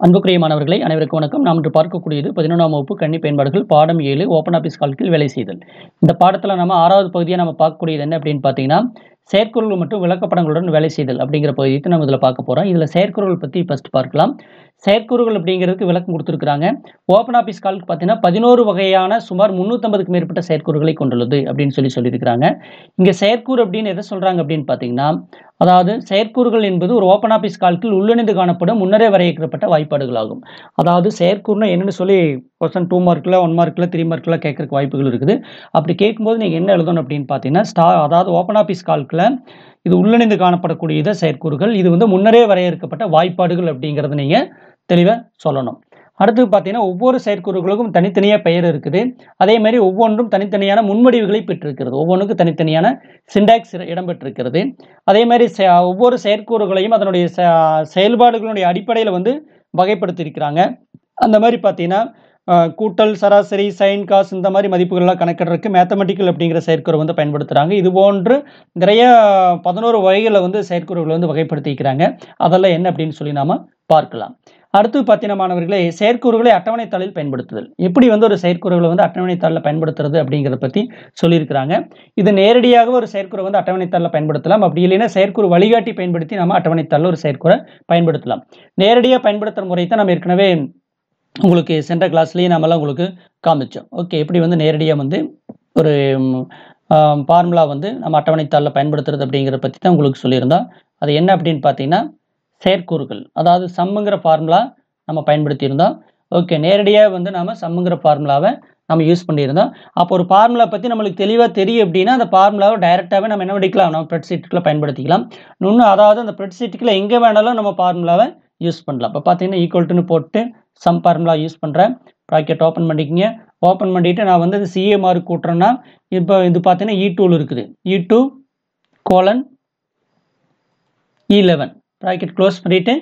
அன்புக்குரிய மாணவர்களே, அனைவருக்கும் வணக்கம். நாம் இன்று பார்க்கக்கூடியது 11ஆம் வகுப்பு கணினி பயன்பாடுகள் பாடம் 7 ஓப்பன் ஆஃபீஸ் கால்கில் வேலை செய்தல். இந்த பாடத்துல நம்ம 6வது பகுதியா நம்ம பார்க்கக்கூடியது என்ன அப்படின்னு பார்த்தீங்கன்னா, செயற்குறிகள் மற்றும் விளக்கப்படங்களுடன் வேலை செய்தல் அப்படிங்கிற பகுதியை நம்ம இதுல பார்க்க போறோம். இதுல செயற்குறிகள் பத்தி ஃபர்ஸ்ட் பார்க்கலாம். செயற்குறிகள் அப்படிங்கிறதுக்கு விளக்கம் கொடுத்திருக்காங்க. ஓப்பன் ஆஃபீஸ் கால்க் பார்த்தீங்கன்னா 11 வகையான சுமார் 350க்கு மேற்பட்ட செயற்குறிகளை கொண்டுள்ளது அப்படின்னு சொல்லியிருக்கிறாங்க. இங்க செயற்கூறு அப்படின்னு எதை சொல்றாங்க அப்படின்னு பார்த்தீங்கன்னா, அதாவது செயற்கூறுகள் என்பது ஒரு ஓப்பன் ஆஃபீஸ் கால்கில் உள்ளிணைந்து காணப்படும் முன்னரே வரையறுக்கப்பட்ட வாய்ப்பாடுகள் ஆகும். அதாவது செயற்கூறுனா என்னன்னு சொல்லி கொஸ்டின் 2 மார்க்ல 1 மார்க்ல 3 மார்க்ல கேட்கறதுக்கு வாய்ப்புகள் இருக்குது. அப்படி கேட்கும்போது நீங்க என்ன எழுதணும் அப்படின்னு பார்த்தீங்கன்னா, அதாவது ஓப்பன் ஆஃபீஸ் கால்கில் இது உள்ளிணைந்து காணப்படக்கூடிய செயற்கூறுகள், இது வந்து முன்னரே வரையறுக்கப்பட்ட வாய்ப்பாடுகள் அப்படிங்கறத நீங்க தெளிவா சொல்லணும். அடுத்து பார்த்தீங்கன்னா, ஒவ்வொரு செயற்கூறுகளுக்கும் தனித்தனியா பெயர் இருக்குது. அதே மாதிரி ஒவ்வொன்றும் தனித்தனியான முன்வடிவுகளை பெற்றிருக்கிறது. ஒவ்வொன்றுக்கும் தனித்தனியான சிண்டாக்ஸ் இடம்பெற்றிருக்கிறது. அதே மாதிரி ஒவ்வொரு செயற்கூறுகளையும் அதனுடைய செயல்பாடுகளுடைய அடிப்படையில் வந்து வகைப்படுத்தியிருக்கிறாங்க. அந்த மாதிரி பார்த்தீங்கன்னா, கூட்டல், சராசரி, சைன், காஸ் இந்த மாதிரி மதிப்புகள்லாம் கணக்கிடுறதுக்கு மேத்தமெட்டிக்கல் அப்படிங்கிற செயற்கூறை வந்து பயன்படுத்துகிறாங்க. இது போன்று நிறைய 11 வகைகளில் வந்து செயற்கூறுகளை வந்து வகைப்படுத்திக்கிறாங்க. அதெல்லாம் என்ன அப்படின்னு சொல்லி நாம பார்க்கலாம். அடுத்து பார்த்தீங்கன்னா மாணவர்களே, செயற்கூறுகளை அட்டவணைத்தாளில் பயன்படுத்துதல். எப்படி வந்து ஒரு செயற்கூறுகளை வந்து அட்டவணைத்தாளில் பயன்படுத்துறது அப்படிங்கிறத பற்றி சொல்லியிருக்கிறாங்க. இது நேரடியாக ஒரு செயற்கூறை வந்து அட்டவணைத்தாளில் பயன்படுத்தலாம். அப்படி இல்லைன்னா செயற்கூறு வழிகாட்டி பயன்படுத்தி நம்ம அட்டவணைத்தாளில் ஒரு செயற்கூறை பயன்படுத்தலாம். நேரடியாக பயன்படுத்துகிற முறை தான் நம்ம ஏற்கனவே உங்களுக்கு சென்ற கிளாஸ்லேயே நம்மளாம் உங்களுக்கு காமிச்சோம். ஓகே, எப்படி வந்து நேரடியாக வந்து ஒரு ஃபார்முலா வந்து நம்ம அட்டவணைத்தாளில் பயன்படுத்துறது அப்படிங்கிறத பற்றி தான் உங்களுக்கு சொல்லியிருந்தோம். அது என்ன அப்படின்னு பார்த்தீங்கன்னா, செயற்கூறுகள், அதாவது சம்முங்கிற ஃபார்முலா நம்ம பயன்படுத்தியிருந்தோம். ஓகே, நேரடியாக வந்து நம்ம சம்முங்கிற ஃபார்முலாவை நம்ம யூஸ் பண்ணியிருந்தோம். அப்போ ஒரு ஃபார்முலா பற்றி நம்மளுக்கு தெளிவாக தெரியும் அப்படின்னா அந்த ஃபார்முலாவை டைரெக்டாகவே நம்ம என்ன பண்ணிக்கலாம், நம்ம ஸ்ப்ரெட்ஷீட்டில் பயன்படுத்திக்கலாம். இன்னும் அதாவது அந்த ஸ்ப்ரெட்ஷீட்டில் எங்கே வேணாலும் நம்ம ஃபார்முலாவை யூஸ் பண்ணலாம். இப்போ பார்த்தீங்கன்னா ஈக்குவல்ட்டுன்னு போட்டு சம் ஃபார்முலா யூஸ் பண்ணுறேன். ப்ராக்கெட் ஓப்பன் பண்ணிக்கிங்க. ஓப்பன் பண்ணிவிட்டு நான் வந்து அது சிஏ மார்க் கூட்டுறேன்னா, இப்போ இது பார்த்தீங்கன்னா E2 இருக்குது. E2 colon E11 bracket close பண்ணிவிட்டு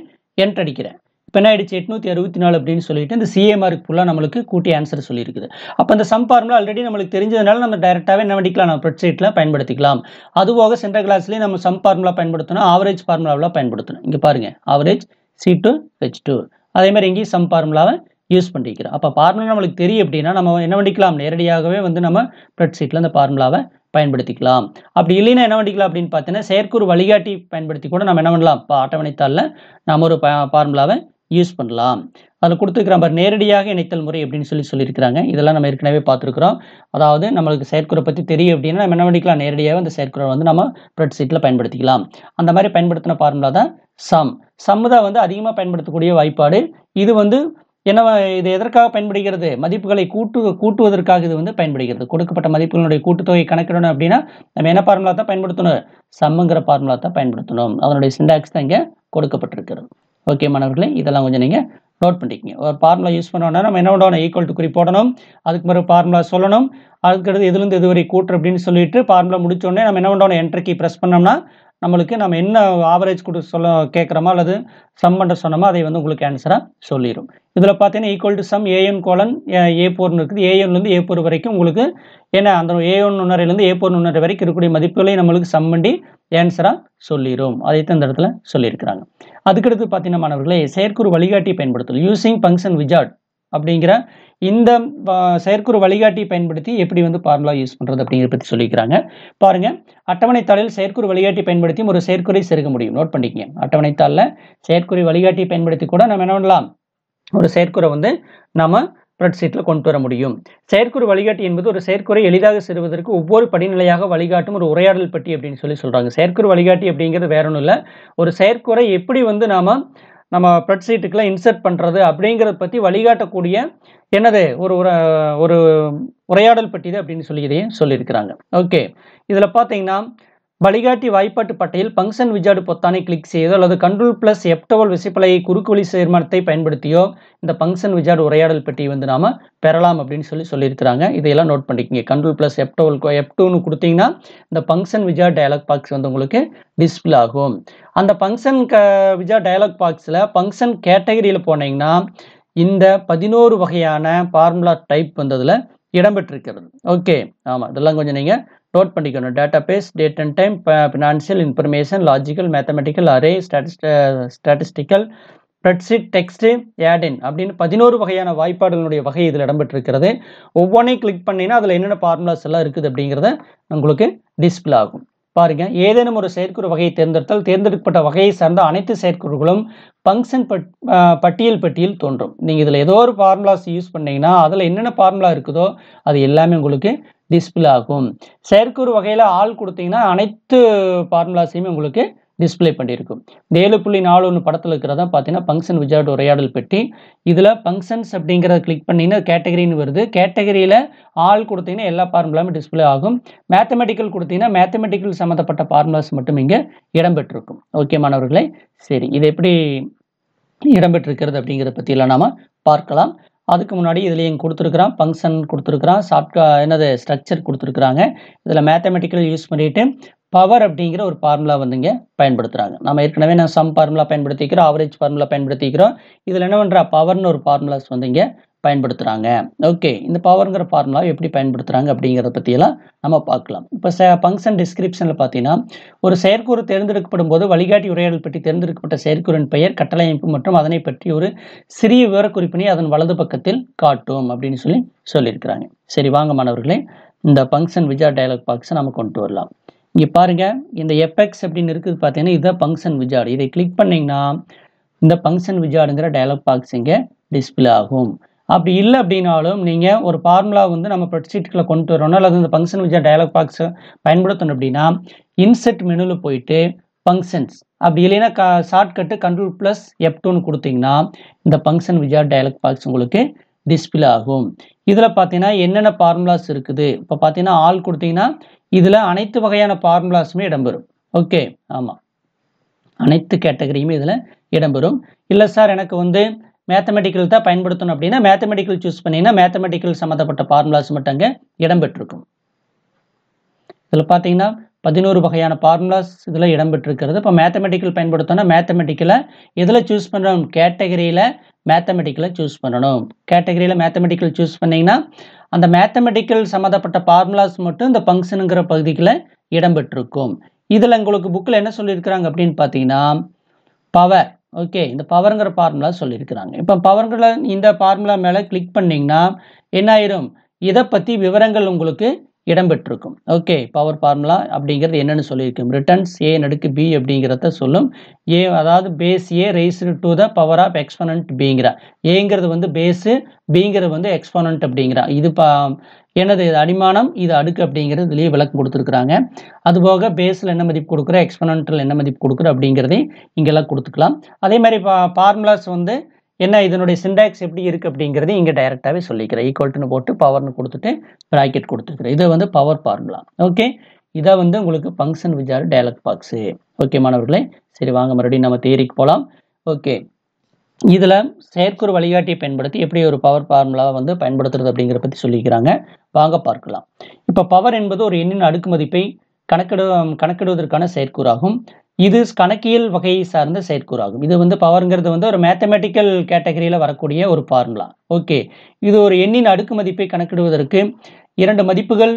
என்டர் அடிக்கிறேன். இப்போ என்ன ஆயிடுச்சு, 864 அப்படின்னு சொல்லிட்டு இந்த சிஏ மார்க் ஃபுல்லாக நம்மளுக்கு கூட்டி ஆன்சர் சொல்லியிருக்குது. அப்போ இந்த சம் ஃபார்முலா ஆல்ரெடி நம்மளுக்கு தெரிஞ்சதுனால நம்ம டைரெக்டாகவே என்ன பண்ணிக்கலாம், நம்ம ஸ்ப்ரெட்ஷீட்டில் பயன்படுத்திக்கலாம். அதுபோக சென்ற கிளாஸ்லேயே நம்ம சம் ஃபார்முலா பயன்படுத்தணும், ஆவரேஜ் ஃபார்முலாவில் பயன்படுத்தணும். இங்கே பாருங்கள், ஆவரேஜ் C2 H2. அதே மாதிரி எங்கேயும் சம் ஃபார்முலாவை யூஸ் பண்ணிக்கிறோம். அப்போ ஃபார்முலா நம்மளுக்கு தெரியும் அப்படின்னா நம்ம என்ன பண்ணிக்கலாம், நேரடியாகவே வந்து நம்ம ஸ்ப்ரெட்ஷீட்டில் அந்த ஃபார்முலாவை பயன்படுத்திக்கலாம். அப்படி இல்லைன்னா என்ன பண்ணிக்கலாம் அப்படின்னு பார்த்தீங்கன்னா, செயற்கூறு வழிகாட்டி பயன்படுத்தி கூட நம்ம என்ன பண்ணலாம், இப்போ அட்டவணைத்தாளில் நம்ம ஒரு ஃபார்முலாவை யூஸ் பண்ணலாம். அதில் கொடுத்துருக்கிற மாதிரி நேரடியாக இணைத்தல் முறை அப்படின்னு சொல்லியிருக்கிறாங்க. இதெல்லாம் நம்ம ஏற்கனவே பார்த்துருக்குறோம். அதாவது நம்மளுக்கு செயற்கூறை பற்றி தெரியும் அப்படின்னா நம்ம என்ன பண்ணிக்கலாம், நேரடியாக அந்த செயற்கூறை வந்து நம்ம ஸ்ப்ரெட்ஷீட்டில் பயன்படுத்திக்கலாம். அந்த மாதிரி பயன்படுத்தின ஃபார்முலா தான் சம் தான் வந்து அதிகமாக பயன்படுத்தக்கூடிய வாய்ப்பாடு. இது வந்து என்ன, இது எதற்காக பயன்படுகிறது, மதிப்புகளை கூட்டுவதற்காக இது வந்து பயன்படுகிறது. கொடுக்கப்பட்ட மதிப்புகளுடைய கூட்டுத்தொகை கணக்கிடணும் அப்படின்னா நம்ம என்ன ஃபார்முலா தான் பயன்படுத்தணும், சம்முங்கிற ஃபார்முலா தான் பயன்படுத்தணும். அதனுடைய சிண்டாக்ஸ் தான் இங்கே கொடுக்கப்பட்டிருக்கிறது. ஓகே மாணவர்களே, இதெல்லாம் கொஞ்சம் நீங்கள் நோட் பண்ணிக்கங்க. ஒரு ஃபார்முலா யூஸ் பண்ணோம்னா நம்ம என்ன பண்ணணும், ஈக்குவல் டு குறி போடணும், அதுக்கு பிறகு ஃபார்முலா சொல்லணும், அதுக்கடுத்து எதுலேருந்து எதுவரை கூட்டுற அப்படின்னு சொல்லிட்டு ஃபார்முலா முடிச்சோடனே நம்ம என்ன பண்ணணும், என்டர் கீ ப்ரெஸ் பண்ணோம்னா நம்மளுக்கு நம்ம என்ன ஆவரேஜ் சொல்ல கேட்குறோமோ அல்லது சம் பண்ண சொன்னோமோ அதை வந்து உங்களுக்கு ஆன்சராக சொல்லிடும். இதில் பார்த்தீங்கன்னா equal to sum AN colon A4 இருக்குது. ஏஎன்லேருந்து A4 வரைக்கும் உங்களுக்கு ஏன்னா அந்த A1 நுண்ணறையிலேருந்து A4 நுண்ணறை வரைக்கும் இருக்கக்கூடிய மதிப்புகளை நம்மளுக்கு சம் பண்ணி ஆன்சராக சொல்லிடும். அதைத்தான் இந்த இடத்துல சொல்லியிருக்கிறாங்க. அதுக்கடுத்து பார்த்தீங்கன்னா மாணவர்களே, செயற்கூறு வழிகாட்டி பயன்படுத்தல் யூசிங் ஃபங்க்ஷன் விஜார்ட் அப்படிங்கிற இந்த செயற்கூறு வழிகாட்டி பயன்படுத்தி எப்படி வந்து ஃபார்முலா யூஸ் பண்ணுறது அப்படிங்கிறத பற்றி சொல்லிக்கிறாங்க. பாருங்க, அட்டவணைத்தாளில் செயற்கூறு வழிகாட்டி பயன்படுத்தி ஒரு செயற்கூறை செருக முடியும். நோட் பண்ணிக்கங்க, அட்டவணைத்தாளில் செயற்கூறை வழிகாட்டி பயன்படுத்தி கூட நம்ம என்ன பண்ணலாம், ஒரு செயற்கூறை வந்து நம்ம ஸ்ப்ரெட்ஷீட்டில் கொண்டு வர முடியும். செயற்கூறு வழிகாட்டி என்பது ஒரு செயற்கூறை எளிதாக செருவதற்கு ஒவ்வொரு படிநிலையாக வழிகாட்டும் ஒரு உரையாடல் பெட்டி அப்படின்னு சொல்றாங்க. செயற்கூறு வழிகாட்டி அப்படிங்கிறது வேற ஒன்றும் இல்லை, ஒரு செயற்கூறை எப்படி வந்து நம்ம ஸ்ப்ரெட்ஷீட்டுக்குள்ள இன்சர்ட் பண்ணுறது அப்படிங்கிறத பற்றி வழிகாட்டக்கூடிய என்னது ஒரு உரையாடல் பெட்டி அப்படின்னு சொல்லியிருக்கிறாங்க. ஓகே, இதில் பார்த்தீங்கன்னா வழிகாட்டி வாய்ப்பாட்டு பட்டையில் ஃபங்க்ஷன் விஜார்டு பொத்தானை கிளிக் செய்தோ அல்லது கண்ட்ரோல் F12 விசைப்பலகை குறுக்கு வழி சேர்மானத்தை பயன்படுத்தியோ இந்த ஃபங்க்ஷன் விஜார்டு உரையாடல் பெட்டி வந்து நாம பெறலாம் அப்படின்னு சொல்லியிருக்கிறாங்க. இதையெல்லாம் நோட் பண்ணிக்கங்க. கண்ட்ரோல் F2ன்னு கொடுத்தீங்கன்னா இந்த ஃபங்க்ஷன் விஜார்டு டயலாக் பாக்ஸ் வந்து உங்களுக்கு டிஸ்பிளே ஆகும். அந்த ஃபங்க்ஷன் விஜார்டு டயலாக் பாக்ஸில் ஃபங்க்ஷன் கேட்டகரியில் போனீங்கன்னா இந்த 11 வகையான ஃபார்முலா டைப் வந்ததில் இடம்பெற்றிருக்கிறது. ஓகே, ஆமாம், இதெல்லாம் கொஞ்சம் நீங்கள் நோட் பண்ணிக்கணும். Database, date and time, financial information, logical, mathematical, array, statistical, spreadsheet, text, add in அப்படின்னு 11 வகையான வாய்ப்பாடுகளுடைய வகை இதில் இடம்பெற்றிருக்கிறது. ஒவ்வொன்றையும் கிளிக் பண்ணினா அதில் என்னென்ன ஃபார்முலாஸ் எல்லாம் இருக்குது அப்படிங்கிறத உங்களுக்கு டிஸ்பிளே ஆகும். பாருங்க, ஏதேனும் ஒரு செயற்குறு வகையை தேர்ந்தெடுத்தால் தேர்ந்தெடுக்கப்பட்ட வகையை சார்ந்த அனைத்து செயற்குறுகளும் ஃபங்க்ஷன் பட்டியல் தோன்றும். நீங்கள் இதில் ஏதோ ஒரு ஃபார்முலாஸ் யூஸ் பண்ணீங்கன்னா அதில் என்னென்ன ஃபார்முலா இருக்குதோ அது எல்லாமே உங்களுக்கு டிஸ்பிளே ஆகும். செயற்குறு வகையில் ஆள் கொடுத்தீங்கன்னா அனைத்து ஃபார்முலாஸையுமே உங்களுக்கு டிஸ்பிளே பண்ணியிருக்கும். இந்த 7.41 படத்தில் இருக்கிறதா பார்த்தீங்கன்னா ஃபங்க்ஷன் விஜார்ட் உரையாடல் பெட்டி. இதில் ஃபங்க்ஷன்ஸ் அப்படிங்கிறத கிளிக் பண்ணிங்கன்னா கேட்டகரின்னு வருது. கேட்டகரியில் ஆள் கொடுத்தீங்கன்னா எல்லா ஃபார்முலாமே டிஸ்பிளே ஆகும். மேத்தமெட்டிக்கல் கொடுத்தீங்கன்னா மேத்தமெட்டிக்கல் சம்மந்தப்பட்ட ஃபார்முலாஸ் மட்டும் இங்கே இடம்பெற்றிருக்கும். ஓகே மாணவர்களே, சரி, இது எப்படி இடம்பெற்றிருக்கிறது அப்படிங்கிறத பற்றியெல்லாம் நாம் பார்க்கலாம். அதுக்கு முன்னாடி இதில் எங்க கொடுத்துருக்குறான், ஃபங்க்ஷன் கொடுத்துருக்குறான், ஸ்ட்ரக்சர் கொடுத்துருக்குறாங்க. இதில் மேத்தமெட்டிக்கல் யூஸ் பண்ணிட்டு பவர் அப்படிங்கிற ஒரு ஃபார்முலா வந்து இங்கே பயன்படுத்துகிறாங்க. நம்ம ஏற்கனவே சம் ஃபார்முலா பயன்படுத்திக்கிறோம், ஆவரேஜ் ஃபார்முலா பயன்படுத்திக்கிறோம். இதில் என்ன பண்ணுறா, பவர்னு ஒரு ஃபார்முலாஸ் வந்து இங்கே பயன்படுத்துகிறாங்க. ஓகே, இந்த பவர்ங்கிற ஃபார்முலா எப்படி பயன்படுத்துகிறாங்க அப்படிங்கிறத பற்றியெல்லாம் நம்ம பார்க்கலாம். இப்போ ஃபங்க்ஷன் டிஸ்கிரிப்ஷனில் பார்த்தீங்கன்னா ஒரு செயற்கூறு தேர்ந்தெடுக்கப்படும் போது வழிகாட்டி உரையாடல் பெட்டி தேர்ந்தெடுக்கப்பட்ட செயற்கூறின் பெயர், கட்டளை அமைப்பு மற்றும் அதனை பற்றி ஒரு சிறிய விவரக்குறிப்பினை அதன் வலது பக்கத்தில் காட்டும் அப்படின்னு சொல்லியிருக்கிறாங்க. சரி, வாங்க மாணவர்களே, இந்த ஃபங்க்ஷன் விஜார்ட் டயலாக் பாக்ஸை நம்ம கொண்டு வரலாம். இங்கே பாருங்க, இந்த எஃப்எக்ஸ் அப்படின்னு இருக்குது பார்த்தீங்கன்னா இதுதான் ஃபங்க்ஷன் விஜார்ட். இதை கிளிக் பண்ணிங்கன்னா இந்த ஃபங்க்ஷன் விஜார்டுங்கிற டயலாக் பாக்ஸ் இங்கே டிஸ்பிளே ஆகும். அப்படி இல்லை அப்படின்னாலும் நீங்கள் ஒரு ஃபார்முலா வந்து நம்ம ஸ்ப்ரெட்ஷீட்டில் கொண்டு வரணும் அல்லது இந்த ஃபங்க்ஷன் விஜார்ட் டயலாக் பாக்ஸை பயன்படுத்தணும் அப்படின்னா இன்செர்ட் மெனுவில் போயிட்டு ஃபங்க்ஷன்ஸ், அப்படி இல்லைன்னா ஷார்ட்கட்டு Ctrl+F2 கொடுத்தீங்கன்னா இந்த ஃபங்க்ஷன் விஜார்ட் டயலாக் பாக்ஸ் உங்களுக்கு டிஸ்பிளே ஆகும். இதில் பார்த்தீங்கன்னா என்னென்ன ஃபார்முலாஸ் இருக்குது, இப்போ பார்த்தீங்கன்னா ஆல் கொடுத்தீங்கன்னா இதில் அனைத்து வகையான ஃபார்முலாஸுமே இடம்பெறும். ஓகே, ஆமாம், அனைத்து கேட்டகரியுமே இதில் இடம்பெறும். இல்லை சார் எனக்கு வந்து மேத்தமெட்டிக்கல் தான் பயன்படுத்தணும் அப்படின்னா மேத்தமெட்டிக்கல் சூஸ் பண்ணிங்கன்னா மேத்தமெட்டிக்கல் சம்மந்தப்பட்ட ஃபார்முலாஸ் மட்டும் அங்கே இடம்பெற்றிருக்கும். இதில் பார்த்தீங்கன்னா 11 வகையான ஃபார்முலாஸ் இதில் இடம்பெற்றிருக்கிறது. இப்போ மேத்தமெட்டிக்கல் பயன்படுத்தணும், மேத்தமெட்டிக்கலை எதில் சூஸ் பண்ணணும், கேட்டகரியில் மேத்தமெட்டிக்கலை சூஸ் பண்ணணும். கேட்டகரியில் மேத்தமெட்டிக்கல் சூஸ் பண்ணிங்கன்னா அந்த மேத்தமெட்டிக்கல் சம்மந்தப்பட்ட ஃபார்முலாஸ் மட்டும் இந்த ஃபங்க்ஷனுங்கிற பகுதியில் இடம்பெற்றிருக்கும். இதில் உங்களுக்கு புக்கில் என்ன சொல்லியிருக்கிறாங்க அப்படின்னு பார்த்தீங்கன்னா பவர். ஓகே, இந்த பவருங்கிற ஃபார்முலா சொல்லியிருக்கிறாங்க. இப்போ பவருங்கிற இந்த ஃபார்முலா மேலே கிளிக் பண்ணிங்கன்னா என்ன ஆயிரும், இதை பற்றி விவரங்கள் உங்களுக்கு இடம்பெற்றிருக்கும். ஓகே, பவர் ஃபார்முலா அப்படிங்கிறது என்னன்னு சொல்லியிருக்கும், ரிட்டர்ன்ஸ் a நடுக்கு b அப்படிங்கிறத சொல்லும். a அதாவது base a raised to the power of exponent bங்கிற, ஏங்கிறது வந்து பேஸு, பிங்கிறது வந்து எக்ஸ்போனன்ட் அப்படிங்கிற. இது என்னது, இது அடிமானம், இது அடுக்கு அப்படிங்கிறது இதுலேயே விளக்கம் கொடுத்துருக்குறாங்க. அதுபோக பேஸில் என்ன மதிப்பு கொடுக்குற, எக்ஸ்போனன்ட்டில் என்ன மதிப்பு கொடுக்குற அப்படிங்கிறதையும் இங்கெல்லாம் கொடுத்துக்கலாம். அதே மாதிரி ஃபார்முலாஸ் வந்து என்ன, இதனுடைய சிண்டாக்ஸ் எப்படி இருக்குது அப்படிங்கிறது இங்கே டைரெக்டாகவே சொல்லிக்கிறேன். ஈக்குவல்ட்டுன்னு போட்டு பவர்னு கொடுத்துட்டு ப்ராக்கெட் கொடுத்துருக்குறேன். இது வந்து பவர் ஃபார்முலா. ஓகே, இதை வந்து உங்களுக்கு ஃபங்க்ஷன் விஜார்ட் டயலாக் பாக்ஸு. ஓகே மாணவர்களே, சரி வாங்க மறுபடியும் நம்ம தியரிக்கு போகலாம். ஓகே, இதில் செயற்குறு வழிகாட்டியை பயன்படுத்தி எப்படி ஒரு பவர் ஃபார்முலா வந்து பயன்படுத்துறது அப்படிங்கிறத பற்றி சொல்லிக்கிறாங்க, வாங்க பார்க்கலாம். இப்போ பவர் என்பது ஒரு எண்ணின் அடுக்கு மதிப்பை கணக்கிடுவதற்கான செயற்கூறாகும். இது கணக்கியல் வகையை சார்ந்த செயற்கூறாகும். இது வந்து பவர்ங்கிறது வந்து ஒரு மேத்தமெட்டிக்கல் கேட்டகரியில் வரக்கூடிய ஒரு ஃபார்முலா. ஓகே, இது ஒரு எண்ணின் அடுக்கு மதிப்பை கணக்கிடுவதற்கு 2 மதிப்புகள்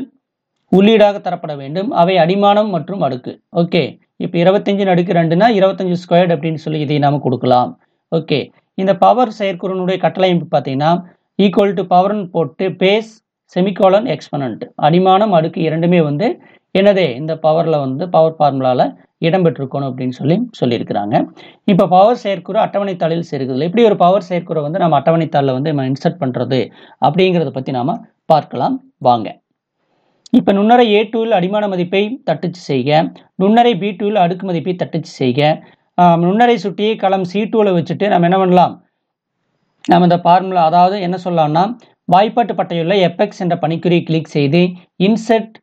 உள்ளீடாக தரப்பட வேண்டும். அவை அடிமானம் மற்றும் அடுக்கு. ஓகே, இப்போ 25 அடுக்கு 2னா 25 ஸ்கொயர்டு அப்படின்னு சொல்லி இதை நாம் கொடுக்கலாம். ஓகே, இந்த பவர் செயற்கூறினுடைய கட்டளை அமைப்பு பார்த்தீங்கன்னா ஈக்குவல் டு பவர்னு போட்டு பேஸ் செமிகோலன் எக்ஸ்பனன்ட், அடிமானம் அடுக்கு இரண்டுமே வந்து என்னதே இந்த பவரில் வந்து பவர் ஃபார்முலாவில் இடம்பெற்றிருக்கணும் அப்படின்னு சொல்லியிருக்கிறாங்க. இப்போ பவர் செயற்கூறு அட்டவணைத்தாளில் சேர்க்குது. எப்படி ஒரு பவர் செயற்கூறை வந்து நம்ம அட்டவணைத்தாளில் வந்து நம்ம இன்சர்ட் பண்ணுறது அப்படிங்கிறத பற்றி நாம் பார்க்கலாம் வாங்க. இப்போ நுண்ணறை A2ல் அடிமான மதிப்பை தட்டச்சு செய்க, நுண்ணறை B2ல் அடுக்கு மதிப்பை தட்டச்சு செய்க. நுண்ணறை சுட்டியை களம் C2வில் வச்சுட்டு நம்ம என்ன பண்ணலாம், நம்ம இந்த ஃபார்முலா அதாவது என்ன சொல்லலாம்னா வாய்ப்பாட்டு பட்டையுள்ள எஃப்எக்ஸ் என்ற பணிக்குறியை கிளிக் செய்து இன்செர்ட்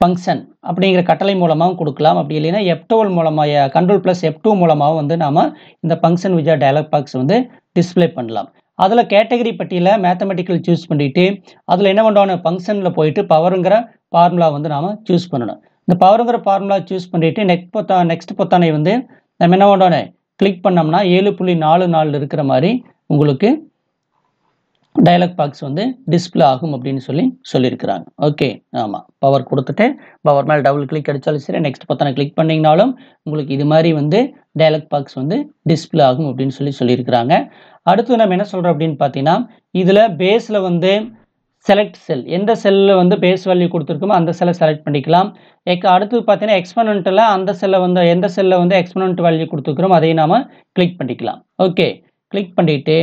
ஃபங்க்ஷன் அப்படிங்கிற கட்டளை மூலமாகவும் கொடுக்கலாம். அப்படி இல்லைன்னா F12 மூலமாக Ctrl+F2 மூலமாகவும் வந்து நாம் இந்த ஃபங்க்ஷன் விஜார்ட் டயலாக் பாக்ஸ் வந்து டிஸ்பிளே பண்ணலாம். அதில் கேட்டகரி பட்டியலில் மேத்தமெட்டிக்கல் சூஸ் பண்ணிவிட்டு அதில் என்ன பண்ணணும், ஃபங்க்ஷனில் போயிட்டு பவருங்கிற ஃபார்முலா வந்து நாம் சூஸ் பண்ணணும். இந்த பவருங்கிற ஃபார்முலா சூஸ் பண்ணிவிட்டு நெக்ஸ்ட் பொத்தானை வந்து நம்ம என்ன பண்ணணும், கிளிக் பண்ணோம்னா 7.44 இருக்கிற மாதிரி உங்களுக்கு டயலாக் பாக்ஸ் வந்து டிஸ்பிளே ஆகும் அப்படின்னு சொல்லியிருக்கிறாங்க. ஓகே, ஆமாம், பவர் கொடுத்துட்டு பவர் மேலே டபுள் கிளிக் அடித்தாலும் சரி, நெக்ஸ்ட் பத்தனை கிளிக் பண்ணிங்கனாலும் உங்களுக்கு இது மாதிரி வந்து டயலாக் பாக்ஸ் வந்து டிஸ்பிளே ஆகும் அப்படின்னு சொல்லியிருக்கிறாங்க. அடுத்து நம்ம என்ன சொல்கிறோம் அப்படின்னு பார்த்தீங்கன்னா, இதில் பேஸில் வந்து செலக்ட் செல், எந்த செல்லில் வந்து பேஸ் வேல்யூ கொடுத்துருக்கோமோ அந்த செல்லை செலக்ட் பண்ணிக்கலாம். அடுத்து பார்த்தீங்கன்னா எக்ஸ்பனண்ட்டில் அந்த செல்லை வந்து எந்த செல்லில் வந்து எக்ஸ்பனண்ட் வேல்யூ கொடுத்துருக்குறோம் அதையும் நாம் கிளிக் பண்ணிக்கலாம். ஓகே, கிளிக் பண்ணிவிட்டு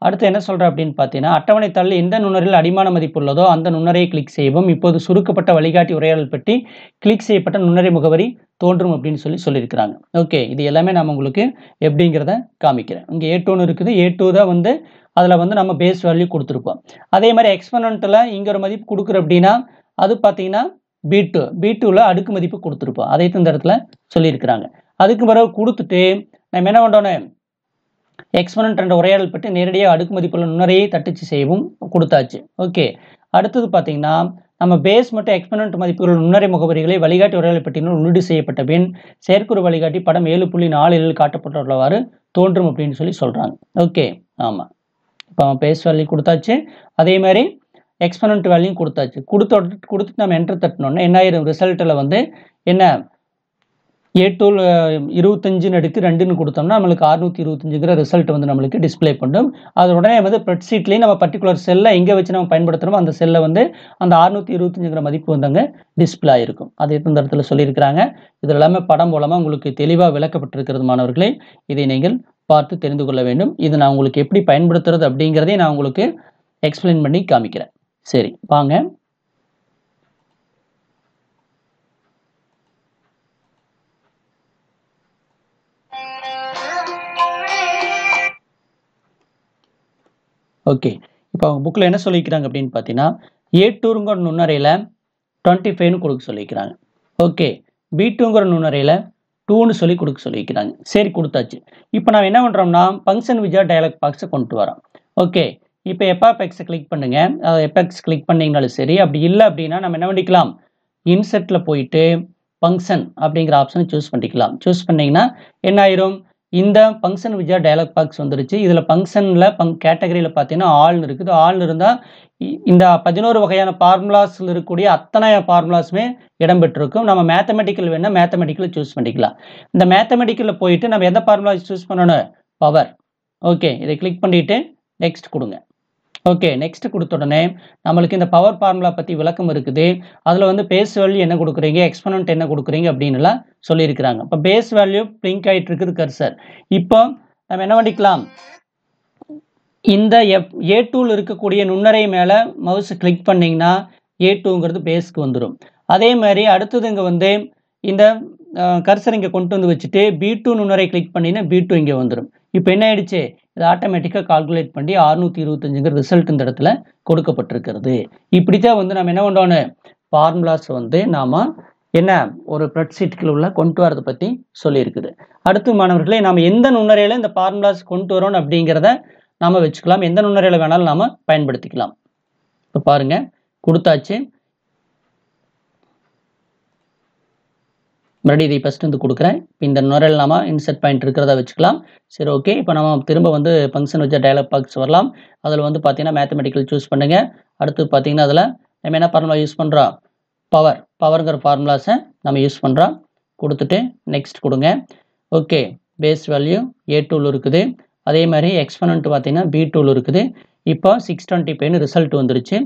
அடுத்து என்ன சொல்கிறேன் அப்படின்னு பார்த்தீங்கன்னா, அட்டவணை தாளில் எந்த நுண்ணறியில் அடிமான மதிப்பு உள்ளதோ அந்த நுண்ணறையை கிளிக் செய்வோம். இப்போது சுருக்கப்பட்ட வழிகாட்டி உரையாடல் பெட்டி கிளிக் செய்யப்பட்ட நுண்ணறை முகவரி தோன்றும் அப்படின்னு சொல்லியிருக்கிறாங்க. ஓகே, இது எல்லாமே நான் உங்களுக்கு எப்படிங்கிறத காமிக்கிறேன். இங்கே A2 இருக்குது. A2 தான் வந்து அதில் வந்து நம்ம பேஸ் வேல்யூ கொடுத்துருப்போம். அதே மாதிரி எக்ஸ்பனண்ட்டில் இங்கே ஒரு மதிப்பு கொடுக்குறோம் அப்படின்னா அது பார்த்தீங்கன்னா B2ல அடுக்கு மதிப்பு கொடுத்துருப்போம். அதை இந்த இடத்துல சொல்லியிருக்கிறாங்க. அதுக்கு பிறகு கொடுத்துட்டு நம்ம என்ன பண்ணணும், எக்ஸ்பனண்ட் என்ற உரையாடல் பற்றி நேரடியாக அடுக்கு மதிப்புள்ள நுண்ணறையை தட்டச்சு செய்யவும் கொடுத்தாச்சு. ஓகே, அடுத்தது பார்த்தீங்கன்னா நம்ம பேஸ் மற்றும் எக்ஸ்பனண்ட் மதிப்புகள் நுண்ணறை முகவரிகளை வழிகாட்டி உரையாடல் பெட்டியினுள் உள்ளீடு செய்யப்பட்ட பின் செயற்குறு வழிகாட்டி படம் 7.4 காட்டப்பட்டுள்ளவாறு தோன்றும் அப்படின்னு சொல்கிறாங்க. ஓகே, ஆமாம், இப்போ பேஸ் வேல்யூ கொடுத்தாச்சு, அதே மாதிரி எக்ஸ்பனண்ட் வேல்யூ கொடுத்தாச்சு. கொடுத்துட்டு நம்ம என்டர் தட்டினோன்னா என்ன ஆயிரும், ரிசல்ட்டில் வந்து என்ன A2 25/2 கொடுத்தோம்னா நம்மளுக்கு 625 ரிசல்ட் வந்து நம்மளுக்கு டிஸ்பிளே பண்ணும். அது உடனே வந்து ஸ்ப்ரெட்ஷீட்லேயும் நம்ம பர்டிகுலர் செல்லை எங்கே வச்சு நம்ம பயன்படுத்துகிறோமோ அந்த செல்லை வந்து அந்த 625 மதிப்பு வந்து அங்கே டிஸ்பிளே ஆகிருக்கும். அது இந்த இடத்துல சொல்லியிருக்கிறாங்க. இது எல்லாமே படம் மூலமாக உங்களுக்கு தெளிவாக விளக்கப்பட்டிருக்கிறது மாணவர்களே. இதை நீங்கள் பார்த்து தெரிந்து கொள்ள வேண்டும். இது நான் உங்களுக்கு எப்படி பயன்படுத்துறது அப்படிங்கிறதையும் நான் உங்களுக்கு எக்ஸ்பிளைன் பண்ணி காமிக்கிறேன். சரி, வாங்க. ஓகே, இப்போ அவங்க புக்கில் என்ன சொல்லிக்கிறாங்க அப்படின்னு பார்த்தீங்கன்னா, A2ங்கிற நுண்ணறையில் 25ன்னு கொடுக்க சொல்லிக்கிறாங்க. ஓகே, B2ங்கிற நுண்ணறையில் 2ன்னு சொல்லி கொடுக்க சொல்லிக்கிறாங்க. சரி, கொடுத்தாச்சு. இப்போ நான் என்ன பண்ணுறோம்னா ஃபங்க்ஷன் விஜார்ட் டயலாக் பாக்ஸை கொண்டு வரோம். ஓகே, இப்போ எஃப்எக்ஸை கிளிக் பண்ணுங்கள். எஃப்எக்ஸ் கிளிக் பண்ணிங்கனாலும் சரி, அப்படி இல்லை அப்படின்னா நம்ம என்ன பண்ணிக்கலாம், இன்செர்ட்டில் போயிட்டு ஃபங்க்ஷன் அப்படிங்கிற ஆப்ஷனை சூஸ் பண்ணிக்கலாம். சூஸ் பண்ணிங்கன்னா என்ன ஆயிரும், இந்த ஃபங்க்ஷன் விஜார்ட் டயலாக் பாக்ஸ் வந்துருச்சு. இதில் ஃபங்க்ஷனில் கேட்டகரியில் பார்த்தீங்கன்னா ஆல்னு இருக்குது. ஆல்னு இருந்தால் இந்த 11 வகையான ஃபார்முலாஸில் இருக்கக்கூடிய அத்தனை ஃபார்முலாஸுமே இடம்பெற்றிருக்கும். நம்ம மேத்தமெட்டிக்கல் வேணால் மேத்தமெட்டிக்கல் சூஸ் பண்ணிக்கலாம். இந்த மேத்தமெட்டிக்கலில் போயிட்டு நம்ம எந்த ஃபார்முலா சூஸ் பண்ணணும், பவர். ஓகே, இதை கிளிக் பண்ணிவிட்டு நெக்ஸ்ட் கொடுங்க. ஓகே, நெக்ஸ்ட் கொடுத்த உடனே நம்மளுக்கு இந்த பவர் ஃபார்முலா பற்றி விளக்கம் இருக்குது. அதில் வந்து பேஸ் வேல்யூ என்ன கொடுக்குறீங்க, எக்ஸ்பனண்ட் என்ன கொடுக்குறீங்க அப்படின்னுலாம் சொல்லியிருக்கிறாங்க. இப்போ பேஸ் வேல்யூ பிளிங்க் ஆகிட்டு இருக்குது கர்சர். இப்போ நம்ம என்ன பண்ணிக்கலாம், இந்த A2ல் இருக்கக்கூடிய நுண்ணறை மேலே மவுஸ் கிளிக் பண்ணிங்கன்னா A2ங்கிறது பேஸ்க்கு வந்துடும். அதே மாதிரி அடுத்தது இங்கே வந்து இந்த கர்சர் இங்கே கொண்டு வந்து வச்சுட்டு B2 நுண்ணறை கிளிக் பண்ணிங்கன்னா B2 இங்கே வந்துடும். இப்போ என்ன ஆயிடுச்சு, இது ஆட்டோமேட்டிக்காக கால்குலேட் பண்ணி 625 ரிசல்ட் இந்த இடத்துல கொடுக்கப்பட்டிருக்கிறது. இப்படித்தான் வந்து நம்ம என்ன பண்ணோன்னு ஃபார்முலாஸ் வந்து நாம் என்ன ஒரு ஸ்ப்ரெட்ஷீட்டுக்குள்ள உள்ள கொண்டு வரதை பற்றி சொல்லியிருக்குது. அடுத்து மாணவர்களே, நாம் எந்த நுண்ணறையில் இந்த ஃபார்முலாஸ் கொண்டு வரோம் அப்படிங்கிறத நாம் வச்சுக்கலாம். எந்த நுண்ணறையில் வேணாலும் நாம் பயன்படுத்திக்கலாம். இப்போ பாருங்கள், கொடுத்தாச்சு. மறுபடியும் இதை ஃபஸ்ட்டு வந்து கொடுக்குறேன். இந்த நுரையில் நம்ம இன்செர்ட் பாயிண்ட் இருக்கிறதா வச்சுக்கலாம். சரி, ஓகே. இப்போ நம்ம திரும்ப வந்து ஃபங்க்ஷன் வச்ச டயலாக் பாக்ஸ் வரலாம். அதில் வந்து பார்த்தீங்கன்னா மேத்தமெட்டிக்கல் சூஸ் பண்ணுங்கள். அடுத்து பார்த்தீங்கன்னா அதில் நம்ம என்ன ஃபார்முலா யூஸ் பண்ணுறோம், பவருங்கிற ஃபார்முலாஸை நம்ம யூஸ் பண்ணுறோம். கொடுத்துட்டு நெக்ஸ்ட் கொடுங்க. ஓகே, பேஸ் வேல்யூ A2ல் இருக்குது. அதே மாதிரி எக்ஸ்பனண்ட் பார்த்தீங்கன்னா B2ல் இருக்குது. இப்போ 625 ரிசல்ட் வந்துருச்சு.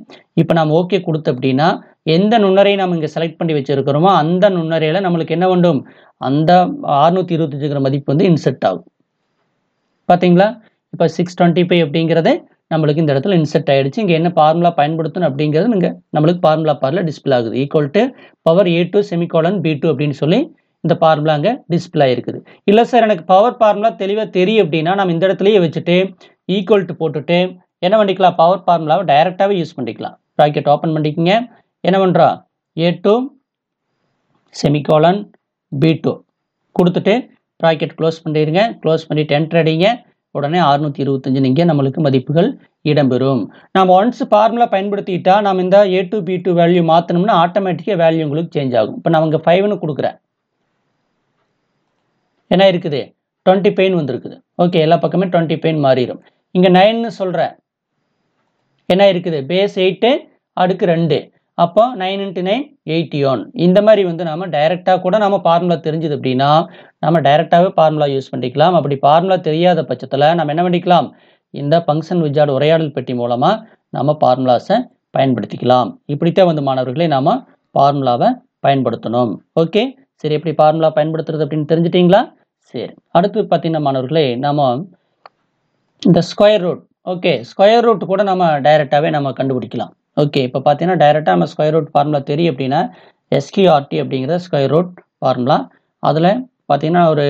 இப்போ நம்ம ஓகே கொடுத்து அப்படின்னா எந்த நுண்ணறையை நம்ம இங்கே செலக்ட் பண்ணி வச்சுருக்கிறோமோ அந்த நுண்ணறையில் நம்மளுக்கு என்ன வேண்டும், அந்த 625 மதிப்பு வந்து இன்செர்ட் ஆகும். பார்த்தீங்களா, இப்போ 625 அப்படிங்கிறது நம்மளுக்கு இந்த இடத்துல இன்செர்ட் ஆகிடுச்சு. இங்கே என்ன ஃபார்முலா பயன்படுத்தணும் அப்படிங்கிறது இங்கே நம்மளுக்கு ஃபார்முலா பாரில் டிஸ்பிளே ஆகுது. Equal to power A2 semicolon B2 அப்படின்னு சொல்லி இந்த ஃபார்முலா அங்கே டிஸ்பிளே இருக்குது. இல்லை சார், எனக்கு பவர் ஃபார்முலா தெளிவாக தெரியும் அப்படின்னா நம்ம இந்த இடத்துலையே வச்சுட்டு ஈக்குவல் டு போட்டுட்டு என்ன பண்ணிக்கலாம், பவர் ஃபார்முலாவை டைரெக்டாகவே யூஸ் பண்ணிக்கலாம். ப்ராக்கெட் ஓப்பன் பண்ணிக்கோங்க. என்ன பண்ணுறோம், A2 செமிகோலன் B2 கொடுத்துட்டு ப்ராக்கெட் க்ளோஸ் பண்ணிடுங்க. க்ளோஸ் பண்ணிவிட்டு என்டர் அடிங்க. உடனே 625 இங்கே நம்மளுக்கு மதிப்புகள் இடம்பெறும். நம்ம ஒன்ஸ் ஃபார்முலா பயன்படுத்திட்டா நம்ம இந்த A2 B2 வேல்யூ மாற்றணும்னா ஆட்டோமேட்டிக்காக வேல்யூ உங்களுக்கு சேஞ்ச் ஆகும். இப்போ நான் இங்கே 5ன்னு கொடுக்குறேன். என்ன இருக்குது, 25 வந்துருக்குது. ஓகே, எல்லா பக்கமே 25 மாறிடும். இங்கே 9ன்னு சொல்கிறேன். என்ன இருக்குது பேஸ் 8 அடுக்கு 2 அப்போ 9 × 9 81. இந்த மாதிரி வந்து நாம டைரெக்டாக கூட நம்ம ஃபார்முலா தெரிஞ்சது அப்படின்னா நம்ம டைரெக்டாகவே ஃபார்முலா யூஸ் பண்ணிக்கலாம். அப்படி ஃபார்முலா தெரியாத பட்சத்தில் நம்ம என்ன பண்ணிக்கலாம், இந்த ஃபங்க்ஷன் விஜார்ட் உரையாடல் பெட்டி மூலமாக நம்ம ஃபார்முலாஸை பயன்படுத்திக்கலாம். இப்படித்தான் வந்து மாணவர்களே நாம ஃபார்முலாவை பயன்படுத்தணும். ஓகே, சரி, எப்படி ஃபார்முலா பயன்படுத்துறது அப்படின்னு தெரிஞ்சிட்டிங்களா? சரி, அடுத்து பார்த்தீங்கன்னா மாணவர்களே நாம இந்த square root, okay, square root கூட நம்ம டைரெக்டாகவே நம்ம கண்டுபிடிக்கலாம். ஓகே, இப்போ பார்த்தீங்கன்னா டைரெக்டாக நம்ம ஸ்கொயர் ரூட் ஃபார்முலா தெரியும் அப்படின்னா SQRT அப்படிங்கிற ஸ்கொயர் ரூட் ஃபார்முலா. அதில் பார்த்தீங்கன்னா ஒரு